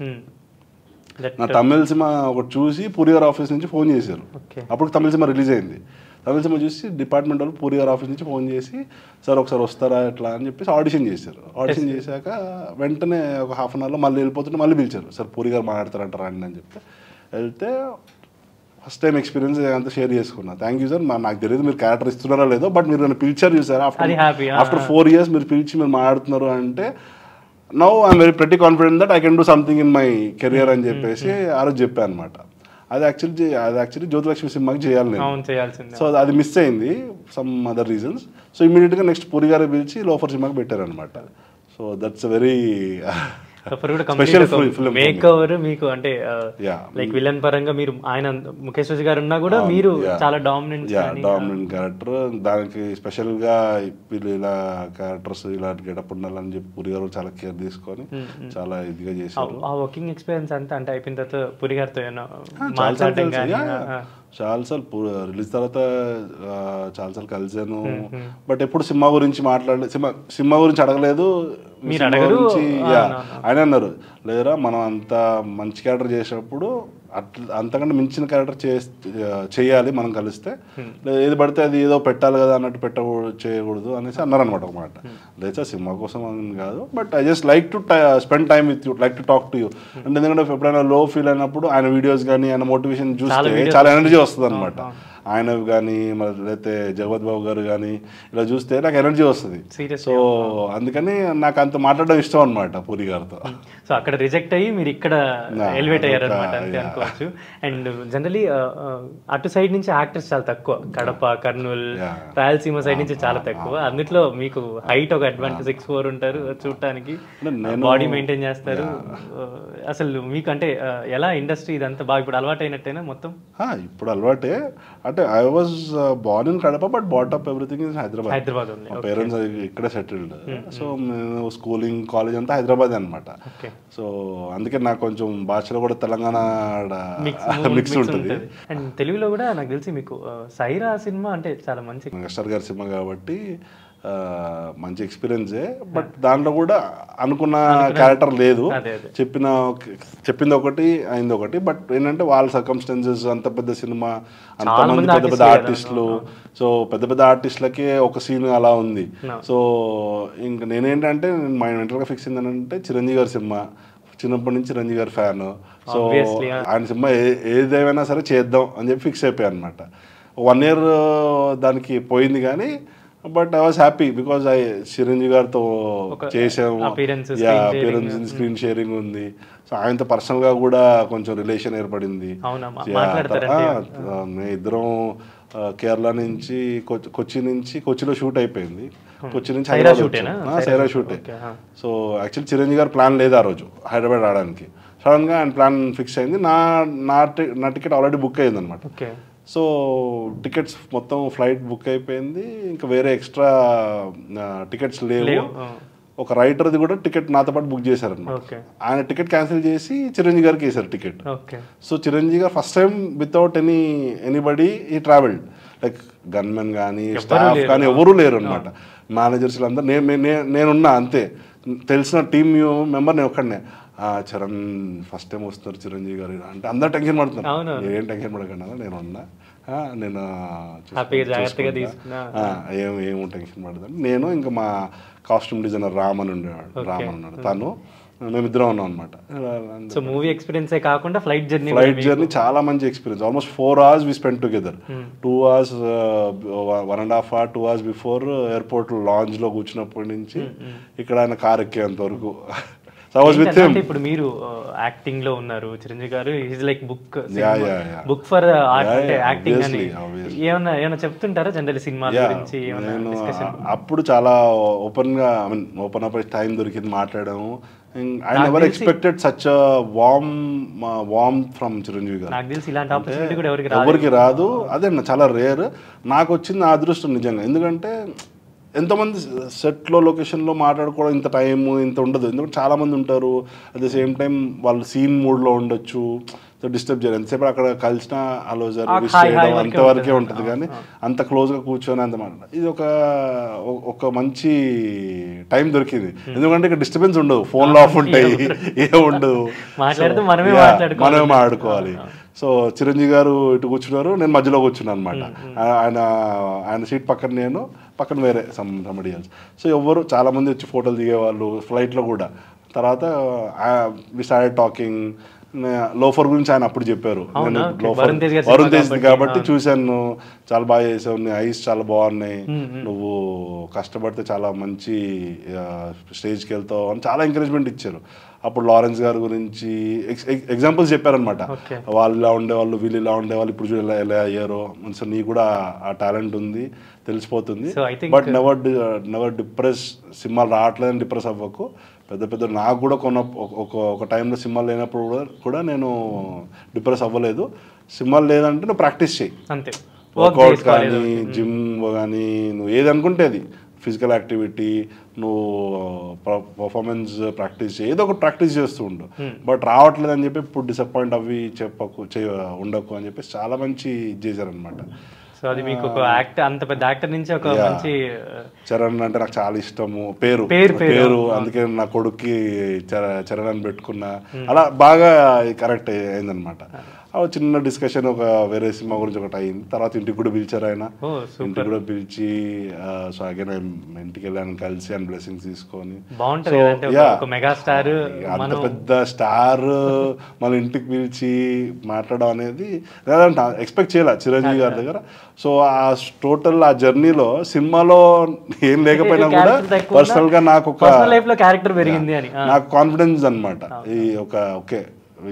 నా తమిళ సినిమా ఒకటి చూసి పూరి గారి ఆఫీస్ నుంచి ఫోన్ చేశారు. అప్పుడు తమిళ సినిమా రిలీజ్ అయింది. తమిళ సినిమా చూసి డిపార్ట్మెంట్ వాళ్ళు పూరి గారి ఆఫీస్ నుంచి ఫోన్ చేసి సార్ ఒకసారి వస్తారా ఎట్లా అని చెప్పేసి ఆడిషన్ చేశారు. ఆడిషన్ చేశాక వెంటనే ఒక హాఫ్ అన్ అవర్లో మళ్ళీ వెళ్ళిపోతుంటే మళ్ళీ పిలిచారు, సార్ పూరి గారు మాట్లాడతారంటారా అండి అని చెప్తే వెళ్తే ఫస్ట్ టైం ఎక్స్పీరియన్స్ అంతా షేర్ చేసుకున్నా. థ్యాంక్ యూ సార్, నాకు తెలియదు మీరు క్యారెక్టర్ ఇస్తున్నారో లేదో, బట్ మీరు నన్ను పిలిచారు చూసారా ఆఫ్టర్ 4 years మీరు పిలిచి మీరు మాట్లాడుతున్నారు అంటే now I'm very pretty confident that I can do something in my career అని చెప్పేసి ఆ రోజు చెప్పాను అనమాట. అది యాక్చువల్లీ జ్యోతిలక్ష్మి సినిమాకి చేయాలి నేను. సో అది మిస్ అయింది సమ్ అదర్ రీజన్స్. సో ఇమీడియట్గా నెక్స్ట్ పూరి గారు పిలిచి లోఫర్ సినిమాకి పెట్టారనమాట. సో దట్స్ వెరీ సఫర్ కూడా special complete film make over మీకు అంటే లైక్ విలన్ పరంగా మీరు ఆయన ముఖేష్ రాజు గారు ఉన్నా కూడా మీరు చాలా డామినెంట్ డామినెంట్ క్యారెక్టర్. దానికి స్పెషల్ గా వీళ్ళు ఇలా క్యారెక్టర్స్ ఇలా గెటప్ ఉండాలని చెప్పి పూరి గారు చాలా కేర్ తీసుకొని చాలా ఇదిగా చేశారు. ఆ వర్కింగ్ ఎక్స్పీరియన్స్ అంతా అంటే అయిపోయిన తర్వాత పూరి గారితో చాలాసార్లు రిలీజ్ తర్వాత చాలాసార్లు కలిసాను. బట్ ఎప్పుడు సినిమా గురించి మాట్లాడలేదు, సినిమా గురించి అడగలేదు. ఆయన అన్నారు లేదురా మనం అంత మంచి క్యారెక్టర్ చేసినప్పుడు అంతకంటే మించిన క్యారెక్టర్ చేయాలి మనం కలిస్తే, ఏది పడితే అది ఏదో పెట్టాలి కదా అన్నట్టు చేయకూడదు అనేసి అన్నారనమాట ఒక మాట. లేదా సినిమా కోసం అని కాదు, but I just like to spend time with you, like to talk to you. అంటే ఎందుకంటే ఎప్పుడైనా లో ఫీల్ అయినప్పుడు ఆయన వీడియోస్ కానీ ఆయన మోటివేషన్ చూస్తే చాలా ఎనర్జీ వస్తుంది అనమాట. ఆయనవి కానీ మరి లేకపోతే జగవత్ బాబు గారు కానీ ఇలా చూస్తే నాకు ఎనర్జీ వస్తుంది. సో అందుకని నాకు అంత మాట్లాడడం ఇష్టం అనమాట పూరి గారితో. సో అక్కడ రిజెక్ట్ అయ్యి మీరు ఇక్కడ ఎలివేట్ అయ్యారు అనమాట అంతే అనుకోవచ్చు. అండ్ జనరలీ అటు సైడ్ నుంచి యాక్టర్స్ చాలా తక్కువ, కడప, కర్నూలు, రాయలసీమ సైడ్ నుంచి చాలా తక్కువ. అందులో మీకు హైట్ ఒక అడ్వాంటేజ్ 6'4" ఉంటారు చూడటానికి, బాడీ మెయింటైన్ చేస్తారు. అసలు మీకు అంటే ఎలా ఇండస్ట్రీ ఇదంతా బాగా ఇప్పుడు అలవాటు అయినట్టేనా మొత్తం? ఇప్పుడు అలవాటే. అంటే I was born in Kadapa but brought up everything in Hyderabad. మా పేరెంట్స్ ఇక్కడే సెటిల్డ్. సో నేను స్కూలింగ్ కాలేజ్ అంతా హైదరాబాద్ అనమాట. సో అందుకే నాకు కొంచెం భాషలో కూడా తెలంగాణ మిక్స్ ఉంటుంది. అండ్ తెలుగులో కూడా నాకు తెలిసి మీకు సైరా సినిమా అంటే చాలా మంచి మెగాస్టార్ గారి సినిమా కాబట్టి మంచి ఎక్స్పీరియన్సే. బట్ దాంట్లో కూడా అనుకున్న క్యారెక్టర్ లేదు, చెప్పింది ఒకటి అయింది ఒకటి. బట్ ఏంటంటే వాళ్ళ సర్కమ్స్టాన్సెస్, అంత పెద్ద సినిమా, అంతమంది పెద్ద పెద్ద ఆర్టిస్టులు, సో పెద్ద పెద్ద ఆర్టిస్టులకి ఒక సీన్ అలా ఉంది. సో ఇంకా నేనేంటంటే మా మెంటల్గా ఫిక్స్ అయిందంటే చిరంజీవి గారి సినిమా, చిన్నప్పటి నుంచి చిరంజీవి గారి ఫ్యాన్. సో ఆయన సినిమా ఏదేమైనా సరే చేద్దాం అని చెప్పి ఫిక్స్ అయిపోయాను అనమాట. 1 year దానికి పోయింది కానీ but I was happy because Chiranjeevi గారితో చేసాము, అపియరెన్స్, స్క్రీన్ షేరింగ్ ఉంది. సో ఆయనతో పర్సనల్గా కూడా కొంచెం రిలేషన్ ఏర్పడింది. ఇద్దరం కేరళ నుంచి కొచ్చిలో షూట్ అయిపోయింది. కొచ్చి నుంచి సైరా షూటే. సో యాక్చువల్లీ చిరంజీవి గారు ప్లాన్ లేదు ఆ రోజు హైదరాబాద్ రావడానికి. సడన్గా ఆయన ప్లాన్ ఫిక్స్ అయింది. నా టికెట్ ఆల్రెడీ బుక్ అయింది అనమాట. సో టికెట్స్ మొత్తం ఫ్లైట్ బుక్ అయిపోయింది, ఇంకా వేరే ఎక్స్ట్రా టికెట్స్ లేవు. ఒక రైటర్ది కూడా టికెట్ నాతో పాటు బుక్ చేశారనమాట. ఆయన టికెట్ క్యాన్సిల్ చేసి చిరంజీవి గారికి వేశారు టికెట్. సో చిరంజీవి గారు ఫస్ట్ టైం వితౌట్ ఎనీబడి ఈ ట్రావెల్డ్, లైక్ గన్మెన్ కానీ స్టాఫ్ కానీ ఎవరూ లేరు అనమాట. మేనేజర్స్ అందరూ నేనున్నా అంతే. తెలిసిన టీమ్ మెంబర్ నేను ఒక్కడనే. చరణ్ ఫస్ట్ టైం వస్తున్నారు చిరంజీవి గారు అంటే అందరు టెన్షన్ పడుతున్నారు. ఏం టెన్షన్ పడకుండా నేను ఉన్నా, నేను ఏమో టెన్షన్ పడతాను. నేను ఇంకా మా కాస్ట్యూమ్ డిజైనర్ రామన్ ఉన్నాడు, తను, మేమిద్దరం ఉన్నాం అనమాట. సో మూవీ ఎక్స్పీరియన్స్ కాకుండా ఫ్లైట్ జర్నీ చాలా మంచి experience. Almost 4 hours we spend together. 2 hours 1.5 hour 2 hours before airport lounge లో కూర్చున్నప్పటి నుంచి ఇక్కడ ఆయన కార్ ఎక్కేంత వరకు. ఇప్పుడు మీరు యాక్టింగ్ లో ఉన్నారు, చిరంజీవి గారు is like book for art అంటే యాక్టింగ్ అని ఏమన్నా చెప్తుంటారా జనరల్ సినిమా గురించి? అప్పుడు చాలా ఓపెన్ అప్ టైం దొరికింది మాట్లాడాము. I never expected such a warm from Chiranjeevi గారు. నాకు తెలిసి ఇలాంటి ఆపర్చునిటీ కూడా ఎవరికి రాదు. అదే చాలా రేర్. నాకు వచ్చింది నా అదృష్టం నిజంగా. ఎందుకంటే ఎంతోమంది సెట్లో లొకేషన్లో మాట్లాడుకోవడం ఇంత టైము ఇంత ఉండదు. ఎందుకంటే చాలామంది ఉంటారు, అట్ ద సేమ్ టైం వాళ్ళు సీన్ మూడ్లో ఉండొచ్చు, డిస్టర్బ్ చేయరు. ఎంతసేపు అక్కడ కలిసిన హలో సార్ విష్ చేయడం అంతవరకే ఉంటుంది కానీ అంత క్లోజ్గా కూర్చొని అంత మాట. ఇది ఒక మంచి టైం దొరికింది. ఎందుకంటే ఇక్కడ డిస్టర్బెన్స్ ఉండదు, ఫోన్లో ఆఫ్ ఉంటాయి, ఏ ఉండదు, మనమే మాట్లాడుకోవాలి. సో చిరంజీవి గారు ఇటు కూర్చున్నారు, నేను మధ్యలో కూర్చున్నాను అనమాట. ఆయన సీట్ పక్కన నేను, పక్కన వేరే సంబడి ఎల్స్. సో ఎవరు చాలామంది వచ్చి ఫోటోలు దిగేవాళ్ళు ఫ్లైట్లో కూడా. తర్వాత వి స్టార్టెడ్ టాకింగ్. లోఫర్ గురించి ఆయన అప్పుడు చెప్పారు, నేను వరుణ్ తేజ్ కాబట్టి చూశాను, చాలా బాగా చేసావు, నీ ఐస్ చాలా బాగున్నాయి, నువ్వు కష్టపడితే చాలా మంచి స్టేజ్కి వెళ్తావు అని చాలా ఎంకరేజ్మెంట్ ఇచ్చారు. అప్పుడు లారెన్స్ గారి గురించి ఎగ్జాంపుల్స్ చెప్పారనమాట. Okay. వాళ్ళు ఇలా ఉండేవాళ్ళు, వీళ్ళు ఇలా ఉండేవాళ్ళు, ఇప్పుడు చూడు ఎలా ఎలా అయ్యారో. సో నీకు కూడా ఆ టాలెంట్ ఉంది, తెలిసిపోతుంది. So I think but never depress. సినిమాలు రావట్లేదని డిప్రెస్ అవ్వకు. పెద్ద పెద్ద నాకు కూడా ఒక టైంలో సినిమాలు లేనప్పుడు కూడా నేను డిప్రెస్ అవ్వలేదు. సినిమాలు లేదంటే నువ్వు ప్రాక్టీస్ చేయి, అంతే. వర్కౌట్ కానీ జిమ్ కానీ నువ్వు ఏది అనుకుంటే అది, ఫిజికల్ యాక్టివిటీ, నువ్వు పర్ఫార్మెన్స్ ప్రాక్టీస్ చేయి, ఏదో ఒకటి ప్రాక్టీస్ చేస్తూ ఉండు. బట్ రావట్లేదు అని చెప్పి ఇప్పుడు డిసప్పాయింట్ అవి ఉండకు అని చెప్పేసి చాలా మంచి ఇది చేశారనమాట. సో అది మీకు ఒక అంత పెద్ద యాక్టర్ నుంచి ఒక మంచి చరణ్ అంటే నాకు చాలా ఇష్టము, పేరు అందుకే నా కొడుక్కి చరణ్ అని పెట్టుకున్నా. అలా బాగా కరెక్ట్ అయిందనమాట. చిన్న డిస్కషన్ ఒక వేరే సినిమా గురించి ఒకటి అయింది. తర్వాత ఇంటికి కూడా పిలిచారు ఆయన. ఇంటికి కూడా పిలిచి సో అగైన్ ఇంటికి వెళ్ళాను, కలిసి అండ్ బ్లెస్సింగ్స్ తీసుకొని. అంత పెద్ద స్టార్ మన ఇంటికి పిలిచి మాట్లాడడం అనేది ఎక్స్పెక్ట్ చేయాలి చిరంజీవి గారి దగ్గర. సో ఆ టోటల్ ఆ జర్నీలో సినిమాలో ఏం లేకపోయినా కూడా పర్సనల్ గా నాకు నాకు కాన్ఫిడెన్స్ అనమాట. ఈ ఓకే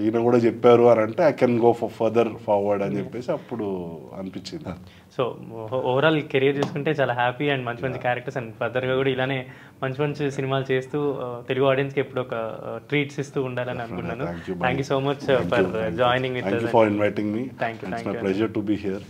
ఈయన కూడా చెప్పారు అని అంటే I can go further forward అని చెప్పేసి అప్పుడు అనిపించింది. సో ఓవరాల్ కెరీర్ చూసుకుంటే చాలా హ్యాపీ అండ్ మంచి మంచి క్యారెక్టర్స్ అండ్ ఫర్దర్గా కూడా ఇలానే మంచి మంచి సినిమాలు చేస్తూ తెలుగు ఆడియన్స్కి ఎప్పుడు ఒక ట్రీట్స్ ఇస్తూ ఉండాలని అనుకున్నాను. Thank you so much for joining with us. Thank you for inviting me. Thank you. It's my pleasure to be here.